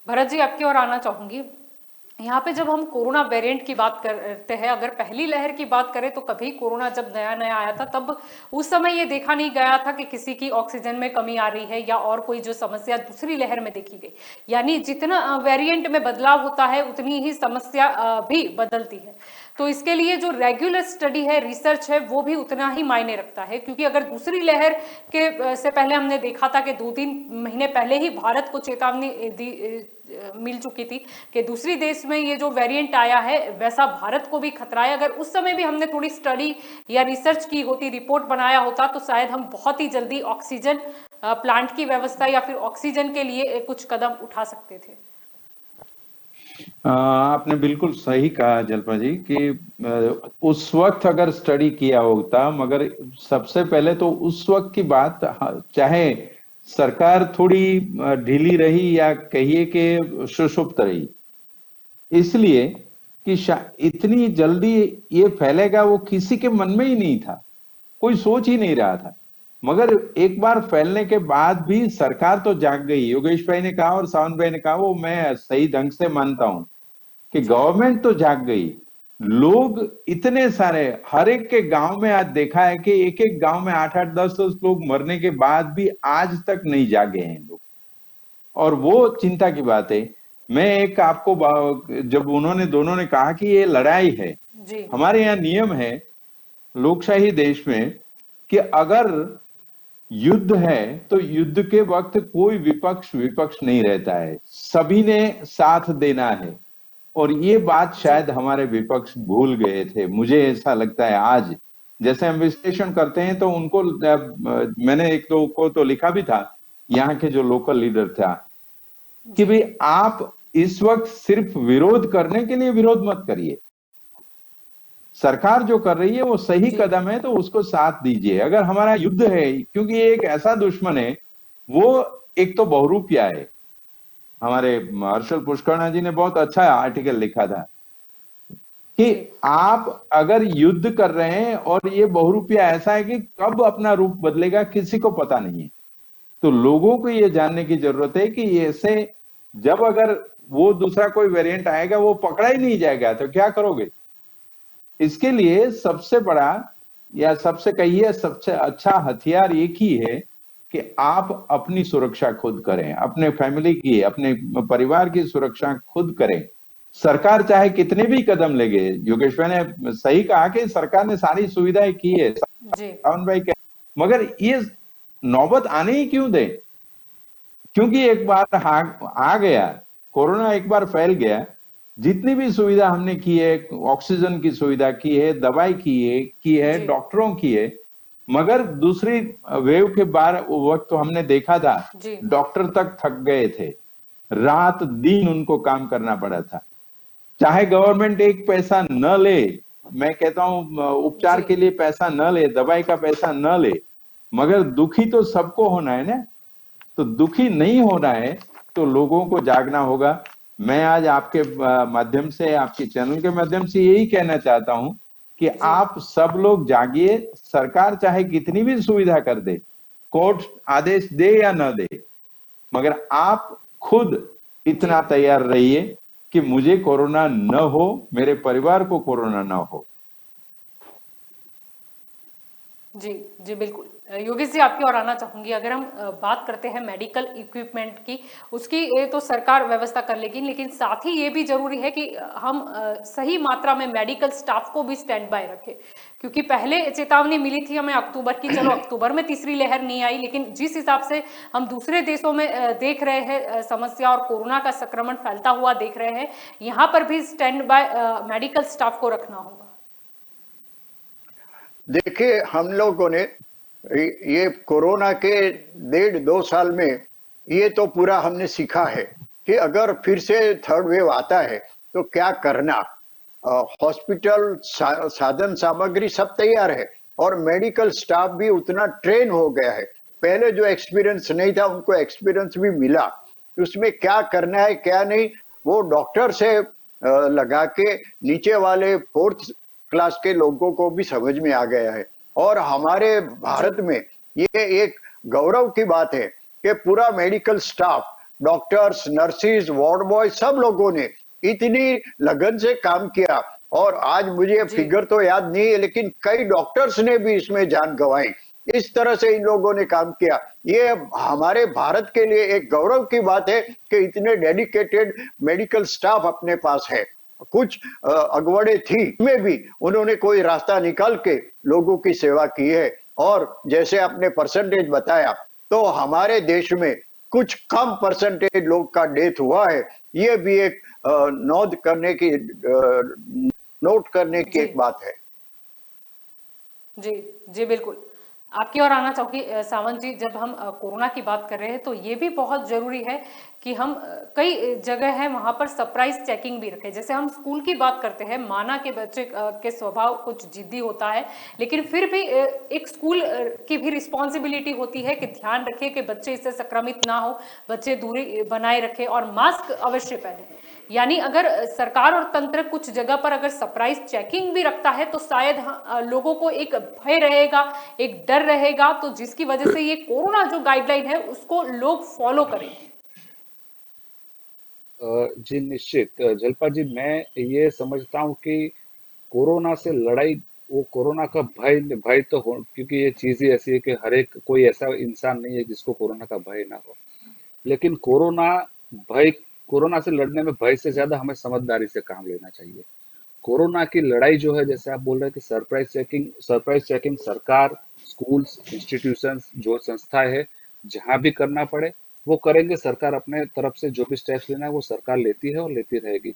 भरत जी, आपकी ओर आना चाहूंगी। यहाँ पे जब हम कोरोना वेरिएंट की बात करते हैं, अगर पहली लहर की बात करें तो कभी कोरोना जब नया नया आया था तब उस समय ये देखा नहीं गया था कि किसी की ऑक्सीजन में कमी आ रही है या और कोई जो समस्या दूसरी लहर में देखी गई। यानी जितना वेरिएंट में बदलाव होता है उतनी ही समस्या भी बदलती है। तो इसके लिए जो रेगुलर स्टडी है, रिसर्च है, वो भी उतना ही मायने रखता है, क्योंकि अगर दूसरी लहर के से पहले हमने देखा था कि 2-3 महीने पहले ही भारत को चेतावनी मिल चुकी थी कि दूसरी देश में ये जो वेरिएंट आया है वैसा भारत को भी खतरा है। अगर उस समय भी हमने थोड़ी स्टडी या रिसर्च की होती, रिपोर्ट बनाया होता, तो शायद हम बहुत ही जल्दी ऑक्सीजन प्लांट की व्यवस्था या फिर ऑक्सीजन के लिए कुछ कदम उठा सकते थे। आपने बिल्कुल सही कहा जल्पा जी कि उस वक्त अगर स्टडी किया होता, मगर सबसे पहले तो उस वक्त की बात, चाहे सरकार थोड़ी ढीली रही या कहिए कि सुषुप्त रही, इसलिए कि इतनी जल्दी ये फैलेगा वो किसी के मन में ही नहीं था, कोई सोच ही नहीं रहा था। मगर एक बार फैलने के बाद भी सरकार तो जाग गई। योगेश भाई ने कहा और सावन भाई ने कहा, वो मैं सही ढंग से मानता हूं कि गवर्नमेंट तो जाग गई। लोग इतने सारे, हर एक के गांव में आज देखा है कि एक एक गांव में 8-8, 10-10 लोग मरने के बाद भी आज तक नहीं जागे हैं लोग, और वो चिंता की बात है। मैं एक आपको, जब उन्होंने दोनों ने कहा कि ये लड़ाई है जी। हमारे यहाँ नियम है लोकशाही देश में कि अगर युद्ध है तो युद्ध के वक्त कोई विपक्ष नहीं रहता है, सभी ने साथ देना है। और ये बात शायद हमारे विपक्ष भूल गए थे, मुझे ऐसा लगता है। आज जैसे हम विश्लेषण करते हैं तो उनको, मैंने एक दो को तो लिखा भी था, यहाँ के जो लोकल लीडर था, कि भाई आप इस वक्त सिर्फ विरोध करने के लिए विरोध मत करिए, सरकार जो कर रही है वो सही कदम है तो उसको साथ दीजिए। अगर हमारा युद्ध है, क्योंकि ये एक ऐसा दुश्मन है, वो एक तो बहुरूपिया है। हमारे हर्षल पुष्करणा जी ने बहुत अच्छा आर्टिकल लिखा था कि आप अगर युद्ध कर रहे हैं और ये बहुरूपिया ऐसा है कि कब अपना रूप बदलेगा किसी को पता नहीं है, तो लोगों को ये जानने की जरूरत है कि ऐसे जब अगर वो दूसरा कोई वेरिएंट आएगा वो पकड़ा ही नहीं जाएगा तो क्या करोगे। इसके लिए सबसे बड़ा या सबसे कहिए सबसे अच्छा हथियार एक ही है कि आप अपनी सुरक्षा खुद करें, अपने फैमिली की, अपने परिवार की सुरक्षा खुद करें। सरकार चाहे कितने भी कदम लेगे, योगेश भाई ने सही कहा कि सरकार ने सारी सुविधाएं की है, सावन भाई, मगर ये नौबत आने ही क्यों दे, क्योंकि एक बार आ गया कोरोना, एक बार फैल गया, जितनी भी सुविधा हमने की है, ऑक्सीजन की सुविधा की है, दवाई की है, डॉक्टरों की है, मगर दूसरी वेव के बाद वक्त तो हमने देखा था डॉक्टर तक थक गए थे, रात दिन उनको काम करना पड़ा था। चाहे गवर्नमेंट एक पैसा न ले, मैं कहता हूं उपचार के लिए पैसा न ले, दवाई का पैसा न ले, मगर दुखी तो सबको होना है ना। तो दुखी नहीं होना है तो लोगों को जागना होगा। मैं आज आपके माध्यम से, आपके चैनल के माध्यम से यही कहना चाहता हूं कि आप सब लोग जागिए। सरकार चाहे कितनी भी सुविधा कर दे, कोर्ट आदेश दे या न दे, मगर आप खुद इतना तैयार रहिए कि मुझे कोरोना न हो, मेरे परिवार को कोरोना न हो। जी जी बिल्कुल। योगेश जी, आपकी ओर आना चाहूंगी। अगर हम बात करते हैं मेडिकल इक्विपमेंट की, उसकी ये तो सरकार व्यवस्था कर लेगी, लेकिन साथ ही ये भी जरूरी है कि हम सही मात्रा में मेडिकल स्टाफ को भी स्टैंड बाय रखें, क्योंकि पहले चेतावनी मिली थी हमें अक्टूबर की, चलो अक्टूबर में तीसरी लहर नहीं आई, लेकिन जिस हिसाब से हम दूसरे देशों में देख रहे हैं समस्या और कोरोना का संक्रमण फैलता हुआ देख रहे हैं, यहाँ पर भी स्टैंड बाय मेडिकल स्टाफ को रखना होगा। देखिए, हम लोगों ने ये कोरोना के 1.5-2 साल में ये तो पूरा हमने सीखा है कि अगर फिर से थर्ड वेव आता है तो क्या करना। हॉस्पिटल, साधन सामग्री सब तैयार है और मेडिकल स्टाफ भी उतना ट्रेन हो गया है। पहले जो एक्सपीरियंस नहीं था उनको एक्सपीरियंस भी मिला, उसमें क्या करना है क्या नहीं वो डॉक्टर से लगा के नीचे वाले 4th क्लास के लोगों को भी समझ में आ गया है। और हमारे भारत में ये एक गौरव की बात है कि पूरा medical staff, doctors, nurses, ward boy, सब लोगों ने इतनी लगन से काम किया। और आज मुझे जी फिगर तो याद नहीं है, लेकिन कई डॉक्टर्स ने भी इसमें जान गंवाई। इस तरह से इन लोगों ने काम किया। ये हमारे भारत के लिए एक गौरव की बात है कि इतने डेडिकेटेड मेडिकल स्टाफ अपने पास है। कुछ अगवड़े थी में भी उन्होंने कोई रास्ता निकाल के लोगों की सेवा की है। और जैसे आपने परसेंटेज बताया, तो हमारे देश में कुछ कम परसेंटेज लोग का डेथ हुआ है। ये भी एक नोट करने की जी एक बात है। जी जी बिल्कुल। आपकी ओर आना चाहूंगी सावंत जी, जब हम कोरोना की बात कर रहे हैं तो ये भी बहुत जरूरी है कि हम कई जगह है वहां पर सरप्राइज चेकिंग भी रखें। जैसे हम स्कूल की बात करते हैं, माना के बच्चे के स्वभाव कुछ जिद्दी होता है, लेकिन फिर भी एक स्कूल की भी रिस्पॉन्सिबिलिटी होती है कि ध्यान रखे कि बच्चे इससे संक्रमित ना हो, बच्चे दूरी बनाए रखें और मास्क अवश्य पहने। यानी अगर सरकार और तंत्र कुछ जगह पर अगर सरप्राइज चेकिंग भी रखता है तो शायद लोगों को एक भय रहेगा, एक डर रहेगा, तो जिसकी वजह से ये कोरोना जो गाइडलाइन है उसको लोग फॉलो करें। जी निश्चित। जलपा जी, मैं ये समझता हूँ कि कोरोना से लड़ाई, वो कोरोना का भय भय तो हो, क्योंकि ये चीज ही ऐसी है कि हर एक कोई ऐसा इंसान नहीं है जिसको कोरोना का भय ना हो। लेकिन भय कोरोना से लड़ने में भय से ज्यादा हमें समझदारी से काम लेना चाहिए। कोरोना की लड़ाई जो है, जैसे आप बोल रहे हैं कि सरप्राइज चेकिंग सरकार, स्कूल्स, इंस्टीट्यूशंस, जो संस्थाएं है, जहां भी करना पड़े वो करेंगे। सरकार अपने तरफ से जो भी स्टेप्स लेना है वो सरकार लेती है और लेती रहेगी।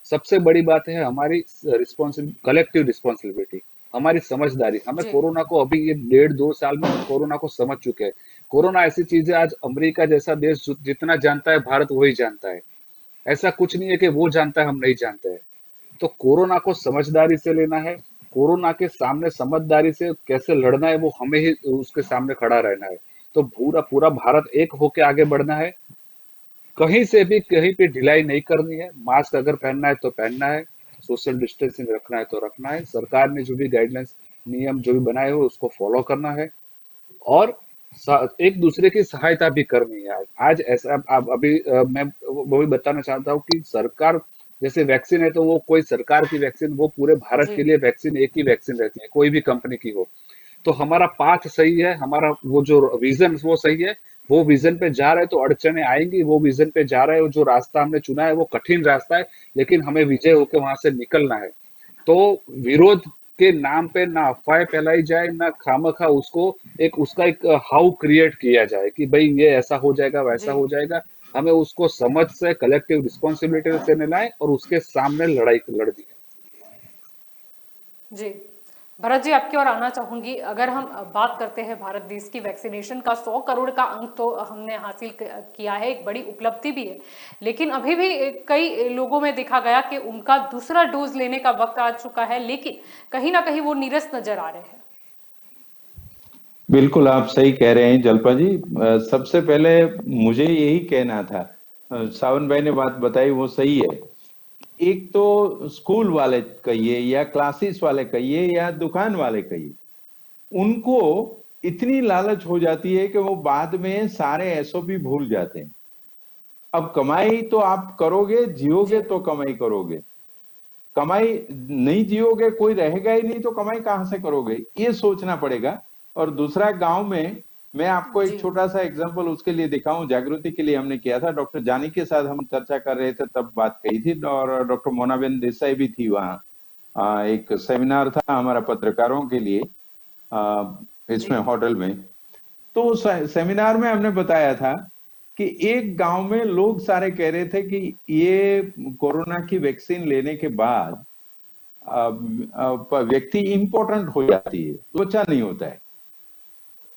सबसे बड़ी बात है हमारी कलेक्टिव रिस्पॉन्सिबिलिटी, हमारी समझदारी। हमें जी कोरोना को अभी ये 1.5-2 साल में हम कोरोना को समझ चुके हैं। कोरोना ऐसी चीज है, आज अमेरिका जैसा देश जितना जानता है भारत वही जानता है। ऐसा कुछ नहीं है कि वो जानता है हम नहीं जानते हैं। तो कोरोना को समझदारी से लेना है। कोरोना के सामने समझदारी से कैसे लड़ना है वो हमें ही उसके सामने खड़ा रहना है। तो पूरा पूरा भारत एक होके आगे बढ़ना है। कहीं से भी कहीं पे ढिलाई नहीं करनी है। मास्क अगर पहनना है तो पहनना है, सोशल डिस्टेंसिंग रखना है तो रखना है। सरकार ने जो भी गाइडलाइंस, नियम जो भी बनाए हो उसको फॉलो करना है। और एक दूसरे की सहायता भी करनी है। आज ऐसा अब अभी मैं वो भी बताना चाहता हूँ कि सरकार, जैसे वैक्सीन है तो वो कोई सरकार की वैक्सीन, वो पूरे भारत जी के लिए वैक्सीन एक ही वैक्सीन रहती है, कोई भी कंपनी की हो। तो हमारा पाथ सही है, हमारा वो जो विजन वो सही है, वो विजन पे जा रहे हैं तो अड़चने आएंगी। वो विजन पे जा रहे हो, जो रास्ता हमने चुना है वो कठिन रास्ता है, लेकिन हमें विजय होकर वहां से निकलना है। तो विरोध के नाम पे ना अफवाहें फैलाई जाए, ना खामखा उसका एक हाउ क्रिएट किया जाए कि भाई ये ऐसा हो जाएगा वैसा जी हो जाएगा। हमें उसको समझ से, कलेक्टिव रिस्पॉन्सिबिलिटी से मिलाएं और उसके सामने लड़ाई लड़नी है। जी भरत जी, आपकी ओर आना चाहूंगी। अगर हम बात करते हैं भारत देश की वैक्सीनेशन का, 100 करोड़ का अंक तो हमने हासिल किया है, एक बड़ी उपलब्धि भी है, लेकिन अभी भी कई लोगों में देखा गया कि उनका दूसरा डोज लेने का वक्त आ चुका है, लेकिन कहीं ना कहीं वो नीरस नजर आ रहे हैं। बिल्कुल आप सही कह रहे हैं जलपा जी। सबसे पहले मुझे यही कहना था, सावन भाई ने बात बताई वो सही है। एक तो स्कूल वाले कहिए या क्लासेस वाले कहिए या दुकान वाले कहिए, उनको इतनी लालच हो जाती है कि वो बाद में सारे एसओपी भूल जाते हैं। अब कमाई तो आप करोगे, जियोगे जी तो कमाई करोगे। कमाई नहीं जियोगे, कोई रहेगा ही नहीं, तो कमाई कहां से करोगे, ये सोचना पड़ेगा। और दूसरा, गांव में मैं आपको जी एक छोटा सा एग्जांपल उसके लिए दिखाऊं, जागृति के लिए हमने किया था। डॉक्टर जानी के साथ हम चर्चा कर रहे थे, तब बात कही थी, और डॉक्टर मोनाबेन देसाई भी थी वहां। एक सेमिनार था हमारा पत्रकारों के लिए जी इसमें होटल में। तो उस सेमिनार में हमने बताया था कि एक गांव में लोग सारे कह रहे थे कि ये कोरोना की वैक्सीन लेने के बाद व्यक्ति इंपॉर्टेंट हो जाती है, त्वचा नहीं होता है।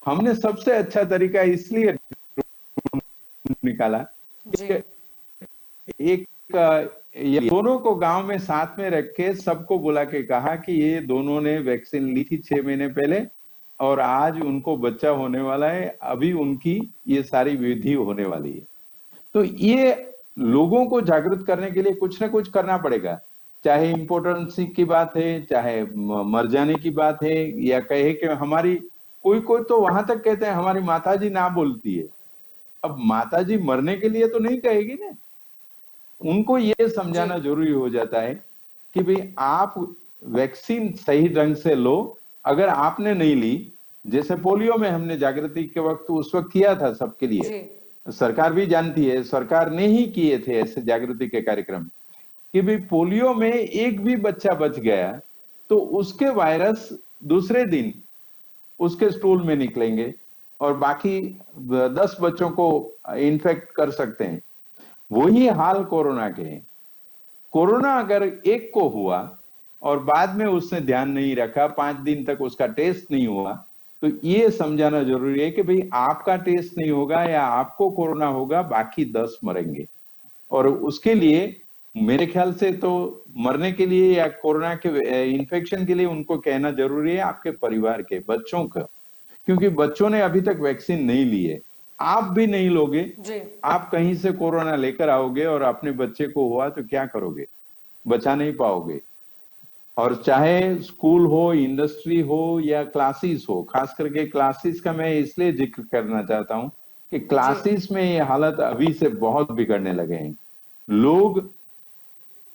हमने सबसे अच्छा तरीका इसलिए निकाला जी कि एक ये दोनों को गांव में साथ में रख के सबको बुला के कहा कि ये दोनों ने वैक्सीन ली थी 6 महीने पहले, और आज उनको बच्चा होने वाला है, अभी उनकी ये सारी विधि होने वाली है। तो ये लोगों को जागृत करने के लिए कुछ ना कुछ करना पड़ेगा। चाहे इम्पोर्टेंसी की बात है, चाहे मर जाने की बात है, या कहे कि हमारी कोई कोई तो वहां तक कहते हैं हमारी माताजी ना बोलती है। अब माताजी मरने के लिए तो नहीं कहेगी ना, उनको ये समझाना जरूरी हो जाता है कि भाई आप वैक्सीन सही ढंग से लो। अगर आपने नहीं ली, जैसे पोलियो में हमने जागृति के वक्त उस वक्त किया था सबके लिए, जी सरकार भी जानती है, सरकार ने ही किए थे ऐसे जागृति के कार्यक्रम, कि भाई पोलियो में एक भी बच्चा बच गया तो उसके वायरस दूसरे दिन उसके स्टूल में निकलेंगे और बाकी 10 बच्चों को इन्फेक्ट कर सकते हैं। वही हाल कोरोना के है। कोरोना अगर एक को हुआ और बाद में उसने ध्यान नहीं रखा, 5 दिन तक उसका टेस्ट नहीं हुआ, तो ये समझाना जरूरी है कि भाई आपका टेस्ट नहीं होगा या आपको कोरोना होगा, बाकी 10 मरेंगे। और उसके लिए मेरे ख्याल से तो मरने के लिए या कोरोना के इन्फेक्शन के लिए उनको कहना जरूरी है आपके परिवार के बच्चों का, क्योंकि बच्चों ने अभी तक वैक्सीन नहीं ली है। आप भी नहीं लोगे, जी आप कहीं से कोरोना लेकर आओगे और अपने बच्चे को हुआ तो क्या करोगे? बचा नहीं पाओगे। और चाहे स्कूल हो, इंडस्ट्री हो या क्लासेस हो, खास करके क्लासेस का मैं इसलिए जिक्र करना चाहता हूं कि क्लासेस में ये हालत अभी से बहुत बिगड़ने लगे हैं। लोग,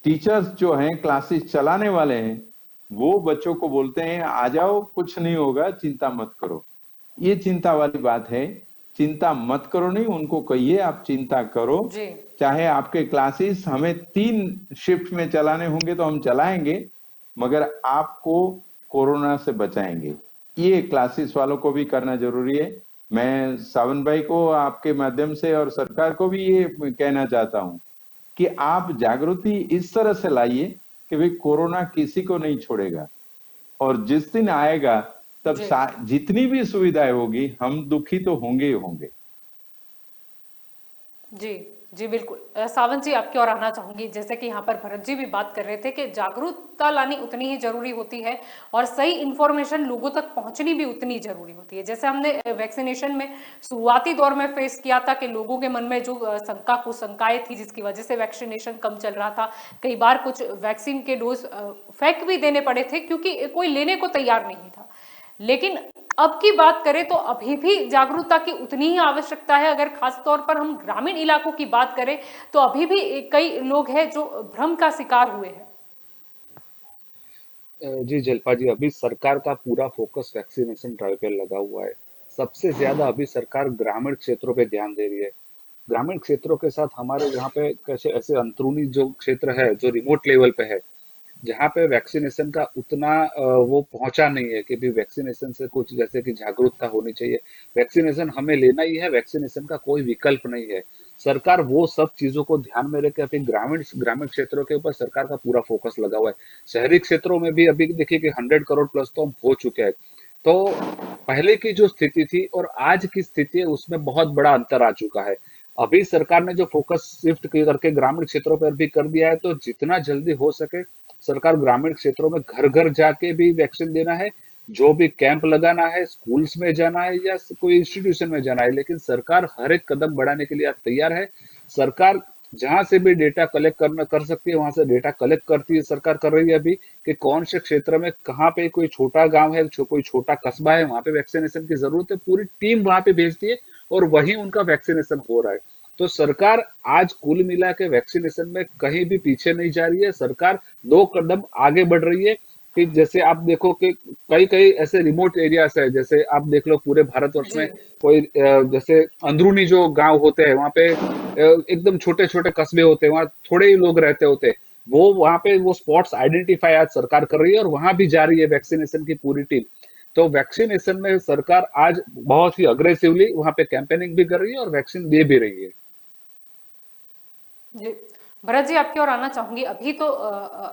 टीचर्स जो हैं, क्लासेस चलाने वाले हैं, वो बच्चों को बोलते हैं आ जाओ, कुछ नहीं होगा, चिंता मत करो। ये चिंता वाली बात है। चिंता मत करो नहीं, उनको कहिए आप चिंता करो। जी चाहे आपके क्लासेस हमें 3 शिफ्ट में चलाने होंगे तो हम चलाएंगे, मगर आपको कोरोना से बचाएंगे। ये क्लासेस वालों को भी करना जरूरी है। मैं सावन भाई को आपके माध्यम से और सरकार को भी ये कहना चाहता हूं कि आप जागृति इस तरह से लाइए कि भाई कोरोना किसी को नहीं छोड़ेगा, और जिस दिन आएगा तब जी जितनी भी सुविधाएं होगी हम दुखी तो होंगे ही होंगे। जी जी बिल्कुल। सावंत जी, आपकी ओर आना चाहूंगी। जैसे कि यहाँ पर भरत जी भी बात कर रहे थे कि जागरूकता लानी उतनी ही जरूरी होती है और सही इंफॉर्मेशन लोगों तक पहुंचनी भी उतनी जरूरी होती है। जैसे हमने वैक्सीनेशन में शुरुआती दौर में फेस किया था कि लोगों के मन में जो शंका कुशंकाएं थी, जिसकी वजह से वैक्सीनेशन कम चल रहा था। कई बार कुछ वैक्सीन के डोज फेंक भी देने पड़े थे क्योंकि कोई लेने को तैयार नहीं था। लेकिन अब की बात करें तो अभी भी जागरूकता की उतनी ही आवश्यकता है। अगर खास तौर पर हम ग्रामीण इलाकों की बात करें तो अभी भी कई लोग हैं जो भ्रम का शिकार हुए हैं। जी जलपा जी, अभी सरकार का पूरा फोकस वैक्सीनेशन ड्राइव पे लगा हुआ है। सबसे ज्यादा अभी सरकार ग्रामीण क्षेत्रों पे ध्यान दे रही है। ग्रामीण क्षेत्रों के साथ हमारे यहाँ पे कैसे ऐसे अंदरूनी जो क्षेत्र है, जो रिमोट लेवल पे है, जहाँ पे वैक्सीनेशन का उतना वो पहुंचा नहीं है कि भी वैक्सीनेशन से कुछ जैसे कि जागरूकता होनी चाहिए। वैक्सीनेशन हमें लेना ही है, वैक्सीनेशन का कोई विकल्प नहीं है। सरकार वो सब चीजों को ध्यान में रखकर अभी ग्रामीण ग्रामीण क्षेत्रों के ऊपर सरकार का पूरा फोकस लगा हुआ है। शहरी क्षेत्रों में भी अभी देखिए कि 100 करोड़ प्लस तो हम हो चुके हैं। तो पहले की जो स्थिति थी और आज की स्थिति है उसमें बहुत बड़ा अंतर आ चुका है। अभी सरकार ने जो फोकस शिफ्ट करके ग्रामीण क्षेत्रों पर भी कर दिया है, तो जितना जल्दी हो सके सरकार ग्रामीण क्षेत्रों में घर घर जाके भी वैक्सीन देना है, जो भी कैंप लगाना है, स्कूल्स में जाना है या कोई इंस्टीट्यूशन में जाना है, लेकिन सरकार हर एक कदम बढ़ाने के लिए आज तैयार है। सरकार जहां से भी डेटा कलेक्ट करना कर सकती है वहां से डेटा कलेक्ट करती है, सरकार कर रही है अभी कि कौन से क्षेत्र में कहाँ पे कोई छोटा गांव है, कोई छोटा कस्बा है, वहां पे वैक्सीनेशन की जरूरत है, पूरी टीम वहां पे भेजती है और वहीं उनका वैक्सीनेशन हो रहा है। तो सरकार आज कुल मिला के वैक्सीनेशन में कहीं भी पीछे नहीं जा रही है। सरकार 2 कदम आगे बढ़ रही है कि जैसे आप देखो कि कई कई ऐसे रिमोट एरियाज है, जैसे आप देख लो पूरे भारतवर्ष जी में कोई जैसे अंदरूनी जो गांव होते हैं वहां पे एकदम छोटे छोटे कस्बे होते हैं, वहां थोड़े ही लोग रहते होते हैं, वो वहां पे वो स्पॉट्स आइडेंटिफाई आज सरकार कर रही है और वहां भी जा रही है वैक्सीनेशन की पूरी टीम। तो वैक्सीनेशन में सरकार आज बहुत ही अग्रेसिवली वहां पे कैंपेनिंग भी कर रही है और वैक्सीन दे भी रही है। जी भरत जी, आपकी ओर आना चाहूंगी। अभी तो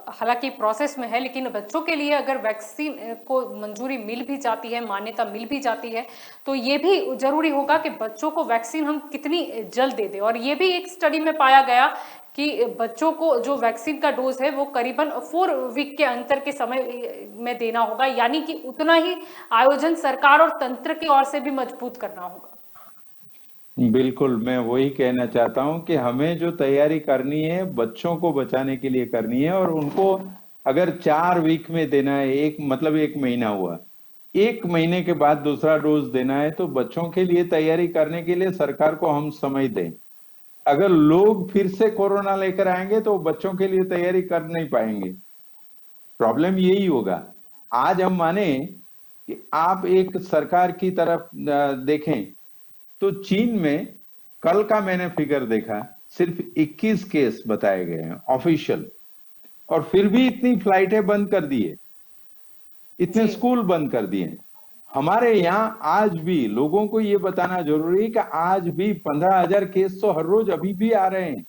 हालांकि प्रोसेस में है, लेकिन बच्चों के लिए अगर वैक्सीन को मंजूरी मिल भी जाती है, मान्यता मिल भी जाती है, तो ये भी जरूरी होगा कि बच्चों को वैक्सीन हम कितनी जल्द दे दें। और ये भी एक स्टडी में पाया गया कि बच्चों को जो वैक्सीन का डोज है वो करीबन 4 वीक के अंतर के समय में देना होगा, यानी कि उतना ही आयोजन सरकार और तंत्र की ओर से भी मजबूत करना होगा। बिल्कुल, मैं वही कहना चाहता हूं कि हमें जो तैयारी करनी है बच्चों को बचाने के लिए करनी है, और उनको अगर 4 वीक में देना है, एक मतलब 1 महीना हुआ, 1 महीने के बाद दूसरा डोज देना है, तो बच्चों के लिए तैयारी करने के लिए सरकार को हम समय दें। अगर लोग फिर से कोरोना लेकर आएंगे तो बच्चों के लिए तैयारी कर नहीं पाएंगे। प्रॉब्लम यही होगा। आज हम माने कि आप एक सरकार की तरफ देखें तो चीन में कल का मैंने फिगर देखा, सिर्फ 21 केस बताए गए हैं ऑफिशियल, और फिर भी इतनी फ्लाइटें बंद कर दी है, इतने जी स्कूल बंद कर दिए। हमारे यहाँ आज भी लोगों को ये बताना जरूरी है कि आज भी 15,000 केस तो हर रोज अभी भी आ रहे हैं,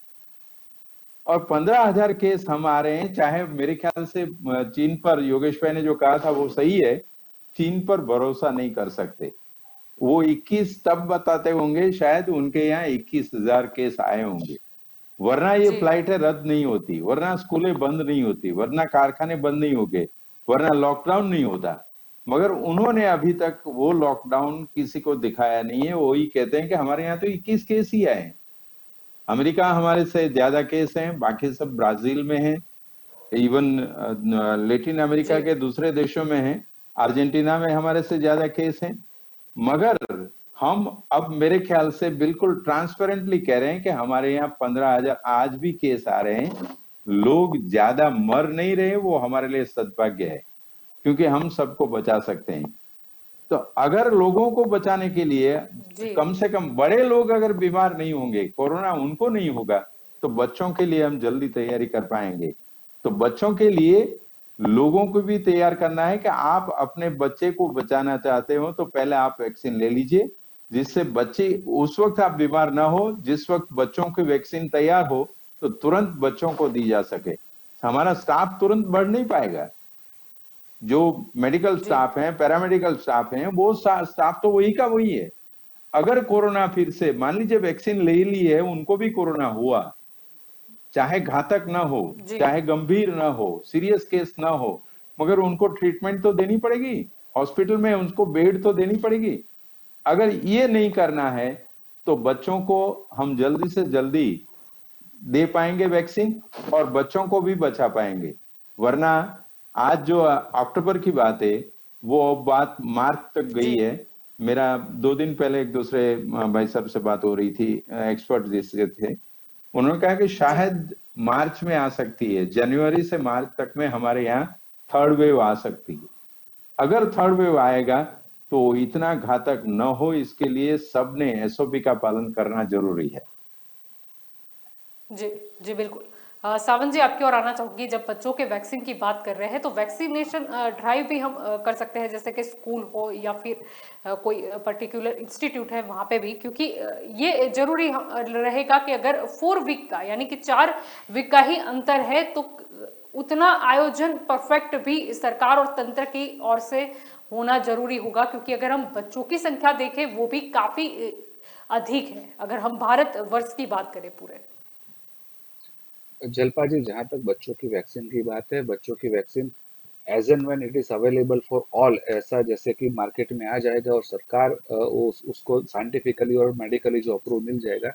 और 15,000 केस हम आ रहे हैं। चाहे मेरे ख्याल से चीन पर योगेश भाई ने जो कहा था वो सही है, चीन पर भरोसा नहीं कर सकते। वो 21 तब बताते होंगे शायद उनके यहाँ 21,000 केस आए होंगे, वरना ये जी फ्लाइटें रद्द नहीं होती, वरना स्कूलें बंद नहीं होती, वरना कारखाने बंद नहीं होते, वरना लॉकडाउन नहीं होता। मगर उन्होंने अभी तक वो लॉकडाउन किसी को दिखाया नहीं है। वही कहते हैं कि हमारे यहाँ तो 21 केस ही आए हैं। अमेरिका हमारे से ज्यादा केस हैं, बाकी सब ब्राजील में हैं, इवन लेटिन अमेरिका जी के दूसरे देशों में हैं, अर्जेंटीना में हमारे से ज्यादा केस हैं। मगर हम अब मेरे ख्याल से बिल्कुल ट्रांसपेरेंटली कह रहे हैं कि हमारे यहाँ 15,000 आज भी केस आ रहे हैं। लोग ज्यादा मर नहीं रहे, वो हमारे लिए सद्भाग्य है, क्योंकि हम सबको बचा सकते हैं। तो अगर लोगों को बचाने के लिए जी कम से कम बड़े लोग अगर बीमार नहीं होंगे, कोरोना उनको नहीं होगा, तो बच्चों के लिए हम जल्दी तैयारी कर पाएंगे। तो बच्चों के लिए लोगों को भी तैयार करना है कि आप अपने बच्चे को बचाना चाहते हो तो पहले आप वैक्सीन ले लीजिए, जिससे बच्चे उस वक्त आप बीमार ना हो, जिस वक्त बच्चों की वैक्सीन तैयार हो तो तुरंत बच्चों को दी जा सके। हमारा स्टाफ तुरंत बढ़ नहीं पाएगा। जो मेडिकल जी स्टाफ है, पैरामेडिकल स्टाफ है, वो स्टाफ तो वही का वही है। अगर कोरोना फिर से मान लीजिए वैक्सीन ले ली है, उनको भी कोरोना हुआ, चाहे घातक ना हो, जी चाहे गंभीर ना हो, सीरियस केस ना हो, मगर उनको ट्रीटमेंट तो देनी पड़ेगी, हॉस्पिटल में उनको बेड तो देनी पड़ेगी। अगर ये नहीं करना है तो बच्चों को हम जल्दी से जल्दी दे पाएंगे वैक्सीन और बच्चों को भी बचा पाएंगे। वरना आज जो अक्टूबर की बात है वो बात मार्च तक जी गई है। मेरा 2 दिन पहले एक दूसरे भाई साहब से बात हो रही थी, एक्सपर्ट जिसके थे, उन्होंने कहा कि जी शायद मार्च में आ सकती है, जनवरी से मार्च तक में हमारे यहाँ थर्ड वेव आ सकती है। अगर थर्ड वेव आएगा तो इतना घातक न हो, इसके लिए सबने एसओपी का पालन करना जरूरी है। जी जी बिल्कुल। सावन जी आपकी ओर आना चाहूंगी। जब बच्चों के वैक्सीन की बात कर रहे हैं तो वैक्सीनेशन ड्राइव भी हम कर सकते हैं, जैसे कि स्कूल हो या फिर कोई पर्टिकुलर इंस्टीट्यूट है वहाँ पे भी, क्योंकि ये जरूरी रहेगा कि अगर 4 वीक का यानी कि 4 वीक का ही अंतर है तो उतना आयोजन परफेक्ट भी सरकार और तंत्र की ओर से होना जरूरी होगा, क्योंकि अगर हम बच्चों की संख्या देखें वो भी काफी अधिक है अगर हम भारत वर्ष की बात करें पूरे। जलपा जी, जहाँ तक बच्चों की वैक्सीन की बात है, बच्चों की vaccine as and when it is available for all, ऐसा जैसे कि मार्केट में आ जाएगा और सरकार उसको साइंटिफिकली और मेडिकली जो अप्रूव मिल जाएगा,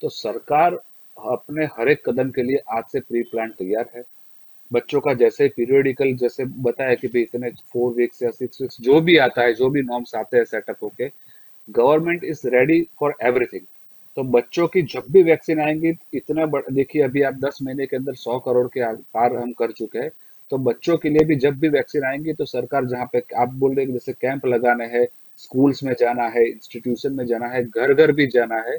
तो सरकार अपने हर एक कदम के लिए आज से प्री प्लान तैयार है। बच्चों का जैसे पीरियडिकल जैसे बताया कि भाई इतने 4 वीक्स या 6 वीक्स जो भी आता है, जो भी नॉर्म्स आते हैं सेटअप होके, government is ready for everything. तो बच्चों की जब भी वैक्सीन आएंगी, इतना देखिए अभी आप 10 महीने के अंदर 100 करोड़ के पार हम कर चुके हैं। तो बच्चों के लिए भी जब भी वैक्सीन आएंगी तो सरकार जहाँ पे आप बोल रहे हैं कि जैसे कैंप लगाने हैं, स्कूल्स में जाना है, इंस्टीट्यूशन में जाना है, घर घर भी जाना है,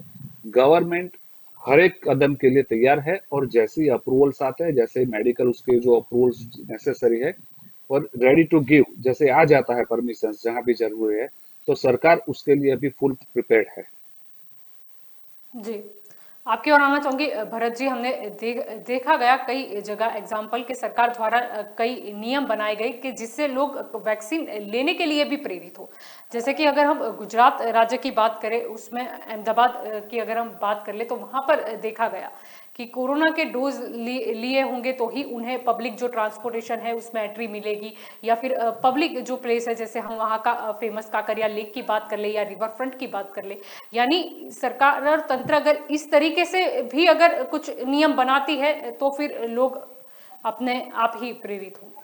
गवर्नमेंट हर एक कदम के लिए तैयार है। और जैसे ही अप्रूवल्स आते हैं, जैसे मेडिकल उसके जो अप्रूवल्स नेसेसरी है और रेडी टू गिव जैसे आ जाता है परमिशन जहां भी जरूरी है, तो सरकार उसके लिए अभी फुल प्रिपेयर्ड है। जी आपकी ओर आना चाहूंगी। भरत जी, हमने देखा गया कई जगह एग्जाम्पल के सरकार द्वारा कई नियम बनाए गए कि जिससे लोग वैक्सीन लेने के लिए भी प्रेरित हो। जैसे कि अगर हम गुजरात राज्य की बात करें, उसमें अहमदाबाद की अगर हम बात कर ले तो वहां पर देखा गया कि कोरोना के डोज लिए होंगे तो ही उन्हें पब्लिक जो ट्रांसपोर्टेशन है उसमें एंट्री मिलेगी, या फिर पब्लिक जो प्लेस है, जैसे हम वहाँ का फेमस काकरिया लेक की बात कर ले या रिवर फ्रंट की बात कर ले। यानी सरकार और तंत्र अगर इस तरीके से भी अगर कुछ नियम बनाती है तो फिर लोग अपने आप ही प्रेरित होंगे।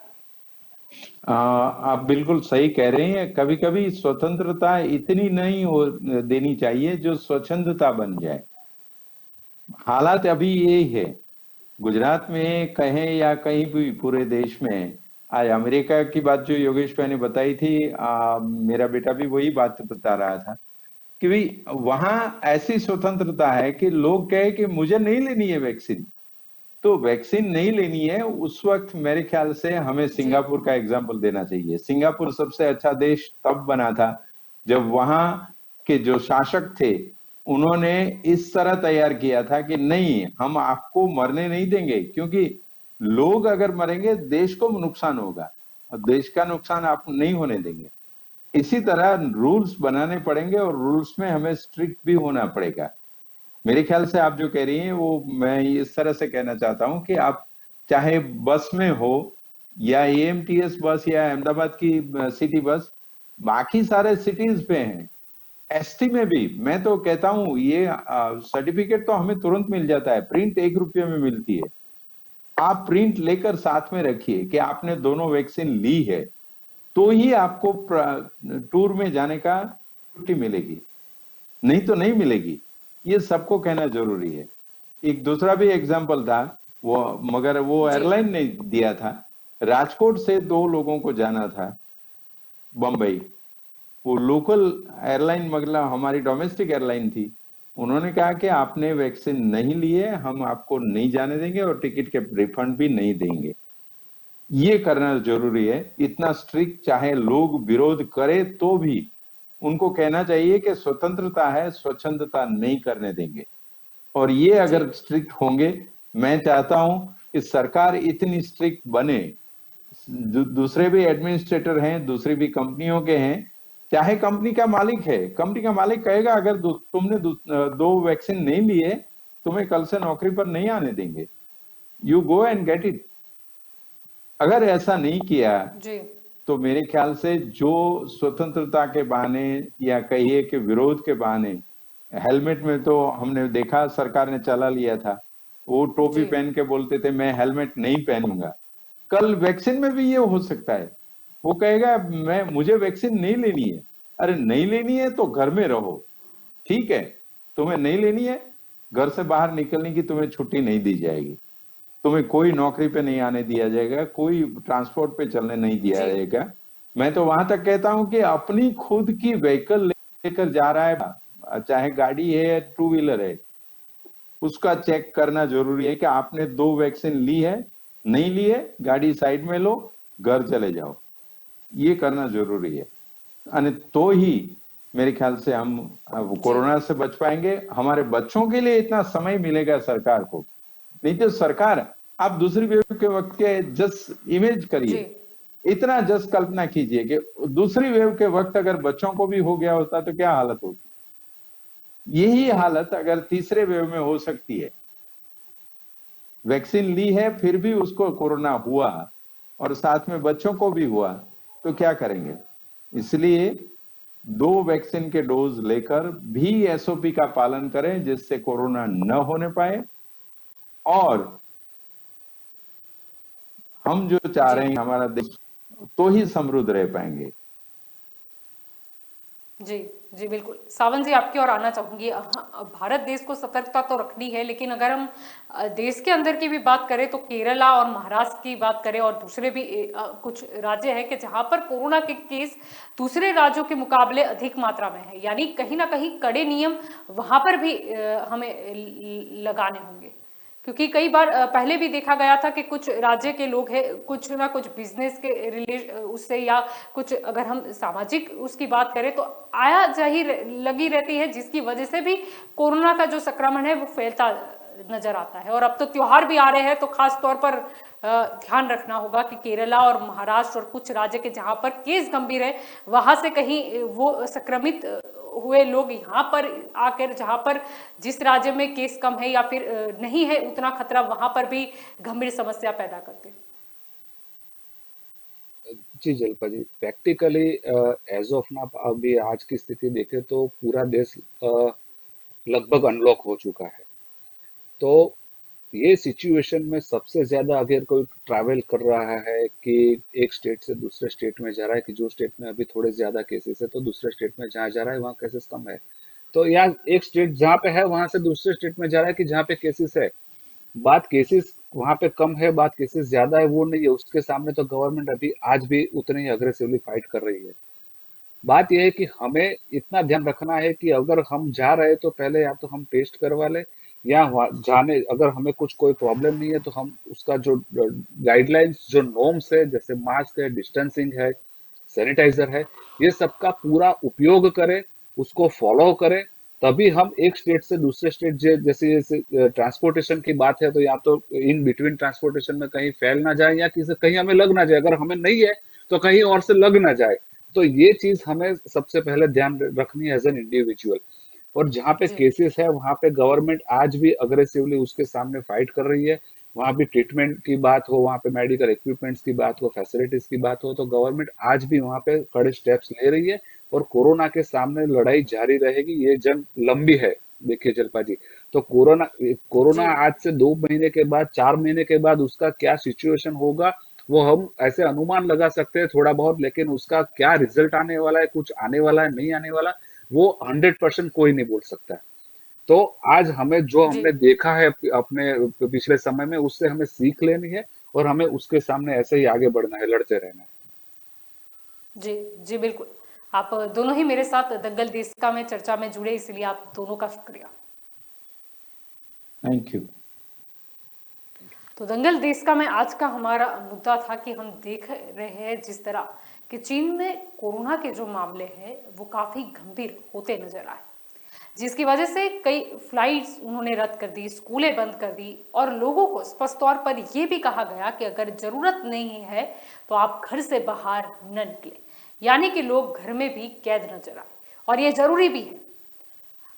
आप बिल्कुल सही कह रहे हैं। कभी कभी स्वतंत्रता इतनी नहीं हो देनी चाहिए जो स्वच्छंदता बन जाए। हालात अभी यही है। गुजरात में कहें या कहीं भी पूरे देश में, आज अमेरिका की बात जो योगेश भाई ने बताई थी, मेरा बेटा भी वही बात बता रहा था कि भाई वहां ऐसी स्वतंत्रता है कि लोग कहे कि मुझे नहीं लेनी है वैक्सीन, तो वैक्सीन नहीं लेनी है। उस वक्त मेरे ख्याल से हमें जी सिंगापुर का एग्जाम्पल देना चाहिए। सिंगापुर सबसे अच्छा देश तब बना था जब वहां के जो शासक थे उन्होंने इस तरह तैयार किया था कि नहीं, हम आपको मरने नहीं देंगे, क्योंकि लोग अगर मरेंगे देश को नुकसान होगा और देश का नुकसान आप नहीं होने देंगे। इसी तरह रूल्स बनाने पड़ेंगे और रूल्स में हमें स्ट्रिक्ट भी होना पड़ेगा। मेरे ख्याल से आप जो कह रही हैं वो मैं इस तरह से कहना चाहता हूं कि आप चाहे बस में हो या एएमटीएस बस या अहमदाबाद की सिटी बस, बाकी सारे सिटीज पे हैं, एसटी में भी। मैं तो कहता हूं ये सर्टिफिकेट तो हमें तुरंत मिल जाता है, प्रिंट 1 रुपये में मिलती है। आप प्रिंट लेकर साथ में रखिए कि आपने दोनों वैक्सीन ली है, तो ही आपको टूर में जाने का छुट्टी मिलेगी, नहीं तो नहीं मिलेगी। ये सबको कहना जरूरी है। एक दूसरा भी एग्जाम्पल था वो, मगर वो जी एयरलाइन ने दिया था। राजकोट से 2 लोगों को जाना था बंबई, वो लोकल एयरलाइन मतलब हमारी डोमेस्टिक एयरलाइन थी। उन्होंने कहा कि आपने वैक्सीन नहीं ली है, हम आपको नहीं जाने देंगे और टिकट के रिफंड भी नहीं देंगे। ये करना जरूरी है। इतना स्ट्रिक्ट चाहे लोग विरोध करे तो भी उनको कहना चाहिए कि स्वतंत्रता है, स्वच्छंदता नहीं करने देंगे। और ये जी अगर स्ट्रिक्ट होंगे, मैं चाहता हूं कि सरकार इतनी स्ट्रिक्ट बने, दूसरे भी एडमिनिस्ट्रेटर हैं, दूसरी भी कंपनियों के हैं, चाहे कंपनी का मालिक है, कंपनी का मालिक कहेगा अगर तुमने 2 वैक्सीन नहीं ली है, तुम्हें कल से नौकरी पर नहीं आने देंगे, you go and get it. अगर ऐसा नहीं किया जी तो मेरे ख्याल से जो स्वतंत्रता के बहाने या कहिए कि विरोध के बहाने, हेलमेट में तो हमने देखा सरकार ने चला लिया था, वो टोपी जी पहन के बोलते थे मैं हेलमेट नहीं पहनूंगा। कल वैक्सीन में भी ये हो सकता है, वो कहेगा मैं मुझे वैक्सीन नहीं लेनी है। अरे नहीं लेनी है तो घर में रहो, ठीक है। तुम्हें नहीं लेनी है, घर से बाहर निकलने की तुम्हें छुट्टी नहीं दी जाएगी, तुम्हें कोई नौकरी पे नहीं आने दिया जाएगा, कोई ट्रांसपोर्ट पे चलने नहीं दिया जी जाएगा। मैं तो वहां तक कहता हूं कि अपनी खुद की व्हीकल लेकर जा रहा है, चाहे गाड़ी है या 2 व्हीलर है, उसका चेक करना जरूरी है कि आपने 2 वैक्सीन ली है, नहीं ली है, गाड़ी साइड में लो, घर चले जाओ। ये करना जरूरी है। અને तो ही मेरे ख्याल से हम जी कोरोना से बच पाएंगे। हमारे बच्चों के लिए इतना समय मिलेगा सरकार को। नहीं तो सरकार, आप दूसरी वेव के वक्त के जस्ट इमेज जी करिए, इतना जस्ट कल्पना कीजिए कि दूसरी वेव के वक्त अगर बच्चों को भी हो गया होता तो क्या हालत होती। यही जी हालत अगर तीसरे वेव में हो सकती है। वैक्सीन ली है फिर भी उसको कोरोना हुआ और साथ में बच्चों को भी हुआ, तो क्या करेंगे। इसलिए 2 वैक्सीन के डोज लेकर भी एसओपी का पालन करें जिससे कोरोना न होने पाए, और हम जो चाह जी रहे हैं हमारा देश तो ही समृद्ध रह पाएंगे। जी जी बिल्कुल। सावन जी आपकी ओर आना चाहूंगी। भारत देश को सतर्कता तो रखनी है, लेकिन अगर हम देश के अंदर की भी बात करें तो केरला और महाराष्ट्र की बात करें और दूसरे भी कुछ राज्य हैं कि जहां पर कोरोना के केस दूसरे राज्यों के मुकाबले अधिक मात्रा में है, यानी कहीं ना कहीं कड़े नियम वहां पर भी हमें लगाने होंगे। क्योंकि कई बार पहले भी देखा गया था कि कुछ राज्य के लोग हैं, कुछ ना कुछ बिजनेस के उससे या कुछ अगर हम सामाजिक उसकी बात करें तो आया जाही लगी रहती है, जिसकी वजह से भी कोरोना का जो संक्रमण है वो फैलता नजर आता है। और अब तो त्योहार भी आ रहे हैं, तो खास तौर पर ध्यान रखना होगा कि केरला और महाराष्ट्र और कुछ राज्य के जहां पर केस गंभीर है वहां से कहीं वो संक्रमित हुए लोग यहाँ पर आकर, जहां पर जिस राज्य में केस कम है या फिर नहीं है उतना खतरा, वहां पर भी गंभीर समस्या पैदा करते हैं। जी जल्पा जी, प्रैक्टिकली एज ऑफ ना अभी आज की स्थिति देखें तो पूरा देश लगभग अनलॉक हो चुका है। तो ये सिचुएशन में सबसे ज्यादा अगर कोई ट्रैवल कर रहा है कि एक स्टेट से दूसरे स्टेट में जा रहा है, कि जो स्टेट में अभी थोड़े ज्यादा केसेस है तो दूसरे स्टेट में जहाँ जा रहा है वहाँ केसेस कम है, तो या एक स्टेट जहाँ पे है वहां से दूसरे स्टेट में जा रहा है कि जहाँ पे केसेस है। बात केसेस वहां पे कम है, बात केसेस ज्यादा है वो नहीं है, उसके सामने तो गवर्नमेंट अभी आज भी उतनी ही अग्रेसिवली फाइट कर रही है। बात यह है कि हमें इतना ध्यान रखना है कि अगर हम जा रहे हैं तो पहले या तो हम टेस्ट करवा लें, या जाने अगर हमें कुछ कोई प्रॉब्लम नहीं है तो हम उसका जो गाइडलाइंस जो नॉर्म्स है, जैसे मास्क है, डिस्टेंसिंग है, सैनिटाइजर है, ये सबका पूरा उपयोग करें, उसको फॉलो करें। तभी हम एक स्टेट से दूसरे स्टेट, जैसे जैसे ट्रांसपोर्टेशन की बात है तो या तो इन बिटवीन ट्रांसपोर्टेशन में कहीं फैल ना जाए या किसी कहीं हमें लग ना जाए, अगर हमें नहीं है तो कहीं और से लग ना जाए। तो ये चीज हमें सबसे पहले ध्यान रखनी है एज एन इंडिविजुअल। और जहाँ पे जी केसेस है वहां पे गवर्नमेंट आज भी अग्रेसिवली उसके सामने फाइट कर रही है। वहां भी ट्रीटमेंट की बात हो, वहां पे मेडिकल इक्विपमेंट्स की बात हो, फैसिलिटीज की बात हो, तो गवर्नमेंट आज भी वहां पे कड़े स्टेप्स ले रही है। और कोरोना के सामने लड़ाई जारी रहेगी, ये जंग लंबी है। देखिए जल्पा जी, तो कोरोना कोरोना जी आज से 2 महीने के बाद, 4 महीने के बाद उसका क्या सिचुएशन होगा वो हम ऐसे अनुमान लगा सकते हैं थोड़ा बहुत, लेकिन उसका क्या रिजल्ट आने वाला है, कुछ आने वाला है, नहीं आने वाला, वो 100% कोई नहीं बोल सकता है। तो आज हमें जो जी हमने देखा है अपने पिछले समय में, उससे हमें सीख लेनी है और हमें उसके सामने ऐसे ही आगे बढ़ना है, लड़ते रहना है। जी जी बिल्कुल। आप दोनों ही मेरे साथ दंगल देशका में चर्चा में जुड़े, इसलिए आप दोनों का शुक्रिया। Thank you. तो दंगल देशका में आज का हमारा मुद्दा था कि हम देख रहे हैं जिस तरह कि चीन में कोरोना के जो मामले हैं वो काफी गंभीर होते नजर आए, जिसकी वजह से कई फ्लाइट्स उन्होंने रद्द कर दी, स्कूलें बंद कर दी और लोगों को स्पष्ट तौर पर यह भी कहा गया कि अगर जरूरत नहीं है तो आप घर से बाहर न निकले, यानी कि लोग घर में भी कैद नजर आए। और ये जरूरी भी है।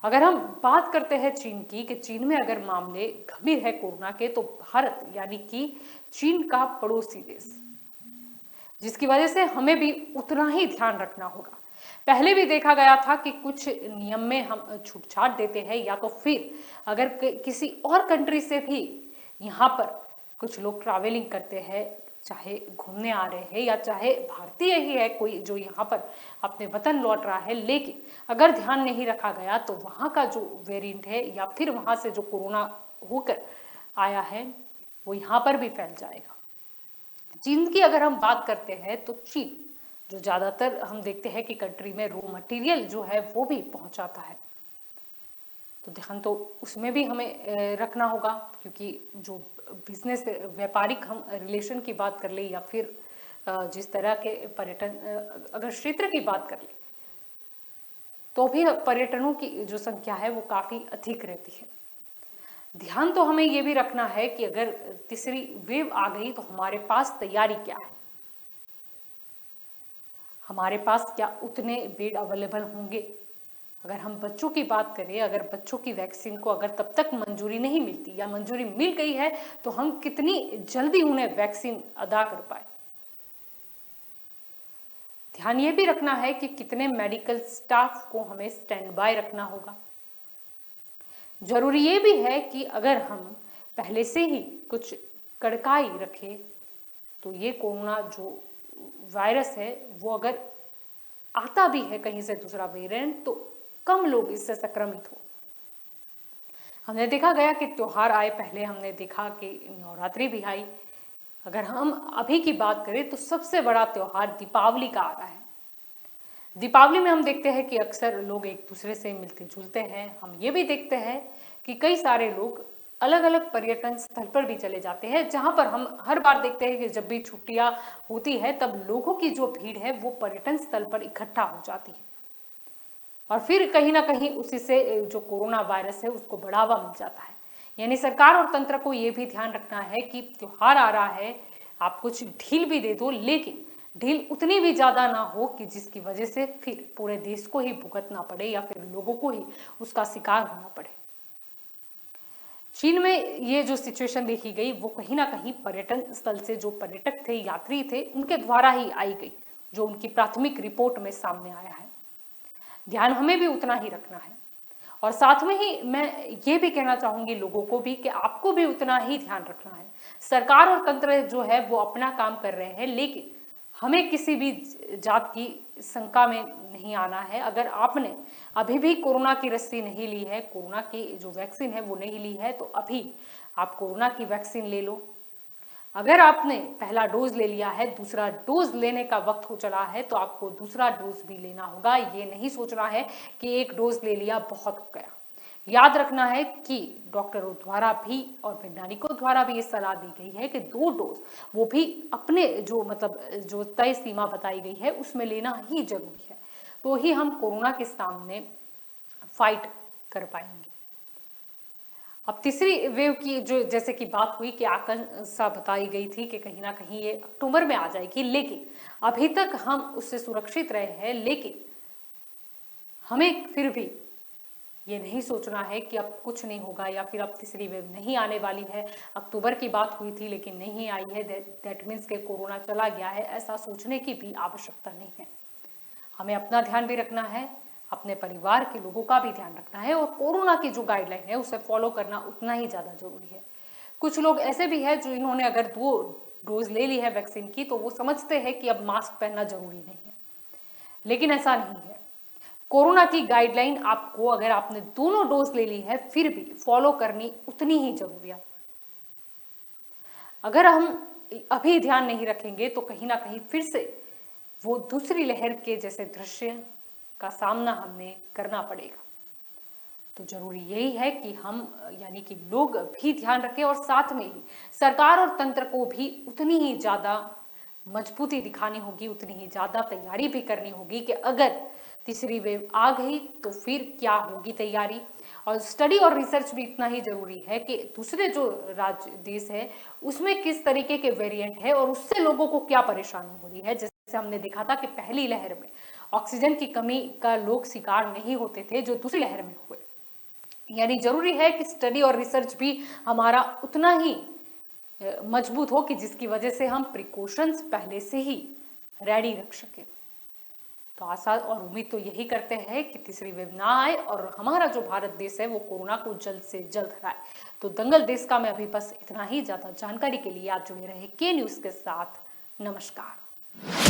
अगर हम बात करते हैं चीन की, कि चीन में अगर मामले गंभीर है कोरोना के, तो भारत यानी कि चीन का पड़ोसी देश, जिसकी वजह से हमें भी उतना ही ध्यान रखना होगा। पहले भी देखा गया था कि कुछ नियम में हम छूट छाट देते हैं, या तो फिर अगर किसी और कंट्री से भी यहाँ पर कुछ लोग ट्रैवलिंग करते हैं, चाहे घूमने आ रहे हैं या चाहे भारतीय ही है कोई जो यहाँ पर अपने वतन लौट रहा है, लेकिन अगर ध्यान नहीं रखा गया तो वहाँ का जो वेरिएंट है या फिर वहाँ से जो कोरोना होकर आया है वो यहाँ पर भी फैल जाएगा। चीन की अगर हम बात करते हैं तो चीन जो ज्यादातर हम देखते हैं कि कंट्री में रॉ मटेरियल जो है वो भी पहुंचाता है, तो ध्यान तो उसमें भी हमें रखना होगा, क्योंकि जो बिजनेस व्यापारिक हम रिलेशन की बात कर ले या फिर जिस तरह के पर्यटन अगर क्षेत्र की बात कर ले तो भी पर्यटनों की जो संख्या है वो काफी अधिक रहती है। ध्यान तो हमें ये भी रखना है कि अगर तीसरी वेव आ गई तो हमारे पास तैयारी क्या है, हमारे पास क्या उतने बेड अवेलेबल होंगे। अगर हम बच्चों की बात करें, अगर बच्चों की वैक्सीन को अगर तब तक मंजूरी नहीं मिलती या मंजूरी मिल गई है तो हम कितनी जल्दी उन्हें वैक्सीन अदा कर पाए। ध्यान ये भी रखना है कि कितने मेडिकल स्टाफ को हमें स्टैंड बाय रखना होगा। जरूरी ये भी है कि अगर हम पहले से ही कुछ कड़काई रखें तो ये कोरोना जो वायरस है वो अगर आता भी है कहीं से दूसरा वेरिएंट तो कम लोग इससे संक्रमित हो। हमने देखा गया कि त्योहार आए, पहले हमने देखा कि नवरात्रि भी आई। अगर हम अभी की बात करें तो सबसे बड़ा त्योहार दीपावली का आ रहा है। दीपावली में हम देखते हैं कि अक्सर लोग एक दूसरे से मिलते जुलते हैं। हम ये भी देखते हैं कि कई सारे लोग अलग अलग पर्यटन स्थल पर भी चले जाते हैं, जहां पर हम हर बार देखते हैं कि जब भी छुट्टियां होती है तब लोगों की जो भीड़ है वो पर्यटन स्थल पर इकट्ठा हो जाती है और फिर कहीं ना कहीं उसी से जो कोरोना वायरस है उसको बढ़ावा मिल जाता है। यानी सरकार और तंत्र को ये भी ध्यान रखना है कि त्योहार आ रहा है, आप कुछ ढील भी दे दो, लेकिन ढील उतनी भी ज्यादा ना हो कि जिसकी वजह से फिर पूरे देश को ही भुगतना पड़े या फिर लोगों को ही उसका शिकार होना पड़े। चीन में ये जो सिचुएशन देखी गई वो कहीं ना कहीं पर्यटन स्थल से जो पर्यटक थे, यात्री थे, उनके द्वारा ही आई गई, जो उनकी प्राथमिक रिपोर्ट में सामने आया है। ध्यान हमें भी उतना ही रखना है और साथ में ही मैं ये भी कहना चाहूंगी लोगों को भी कि आपको भी उतना ही ध्यान रखना है। सरकार और तंत्र जो है वो अपना काम कर रहे हैं, लेकिन हमें किसी भी जात की शंका में नहीं आना है। अगर आपने अभी भी कोरोना की रस्सी नहीं ली है, कोरोना की जो वैक्सीन है वो नहीं ली है, तो अभी आप कोरोना की वैक्सीन ले लो। अगर आपने पहला डोज ले लिया है, दूसरा डोज लेने का वक्त हो चला है, तो आपको दूसरा डोज भी लेना होगा। ये नहीं सोचना है कि एक डोज ले लिया बहुत हो गया। याद रखना है कि डॉक्टरों द्वारा भी और वैज्ञानिकों द्वारा भी ये सलाह दी गई है कि 2 डोज, वो भी अपने जो तय सीमा बताई गई है उसमें लेना ही जरूरी है, तो ही हम कोरोना के सामने फाइट कर पाएंगे। अब तीसरी वेव की जो जैसे कि बात हुई कि आशंका बताई गई थी कि कहीं ना कहीं ये अक्टूबर में आ जाएगी, लेकिन अभी तक हम उससे सुरक्षित रहे हैं। लेकिन हमें फिर भी ये नहीं सोचना है कि अब कुछ नहीं होगा या फिर अब तीसरी वेव नहीं आने वाली है। अक्टूबर की बात हुई थी लेकिन नहीं आई है, दैट मीन्स के कोरोना चला गया है, ऐसा सोचने की भी आवश्यकता नहीं है। हमें अपना ध्यान भी रखना है, अपने परिवार के लोगों का भी ध्यान रखना है, और कोरोना की जो गाइडलाइन है उसे फॉलो करना उतना ही ज़्यादा जरूरी है। कुछ लोग ऐसे भी हैं जो इन्होंने अगर 2 डोज ले ली है वैक्सीन की, तो वो समझते हैं कि अब मास्क पहनना जरूरी नहीं है, लेकिन ऐसा नहीं है। कोरोना की गाइडलाइन आपको, अगर आपने दोनों डोज ले ली है, फिर भी फॉलो करनी उतनी ही जरूरी है। अगर हम अभी ध्यान नहीं रखेंगे तो कहीं ना कहीं फिर से वो दूसरी लहर के जैसे दृश्य का सामना हमें करना पड़ेगा। तो जरूरी यही है कि हम यानी कि लोग भी ध्यान रखें, और साथ में ही सरकार और तंत्र को भी उतनी ही ज्यादा मजबूती दिखानी होगी, उतनी ही ज्यादा तैयारी भी करनी होगी कि अगर तीसरी वेव आ गई तो फिर क्या होगी तैयारी। और स्टडी और रिसर्च भी इतना ही जरूरी है कि दूसरे जो राज्य देश है उसमें किस तरीके के वेरिएंट है और उससे लोगों को क्या परेशानी हो रही है। जैसे हमने देखा था कि पहली लहर में ऑक्सीजन की कमी का लोग शिकार नहीं होते थे, जो दूसरी लहर में हुए। यानी जरूरी है कि स्टडी और रिसर्च भी हमारा उतना ही मजबूत हो कि जिसकी वजह से हम प्रिकॉशंस पहले से ही रेडी रख सकें। तो आशा और उम्मीद तो यही करते हैं कि तीसरी वेव ना आए और हमारा जो भारत देश है वो कोरोना को जल्द से जल्द हराए। तो दंगल देश का में अभी बस इतना ही। ज्यादा जानकारी के लिए आप जुड़े रहे के न्यूज के साथ। नमस्कार।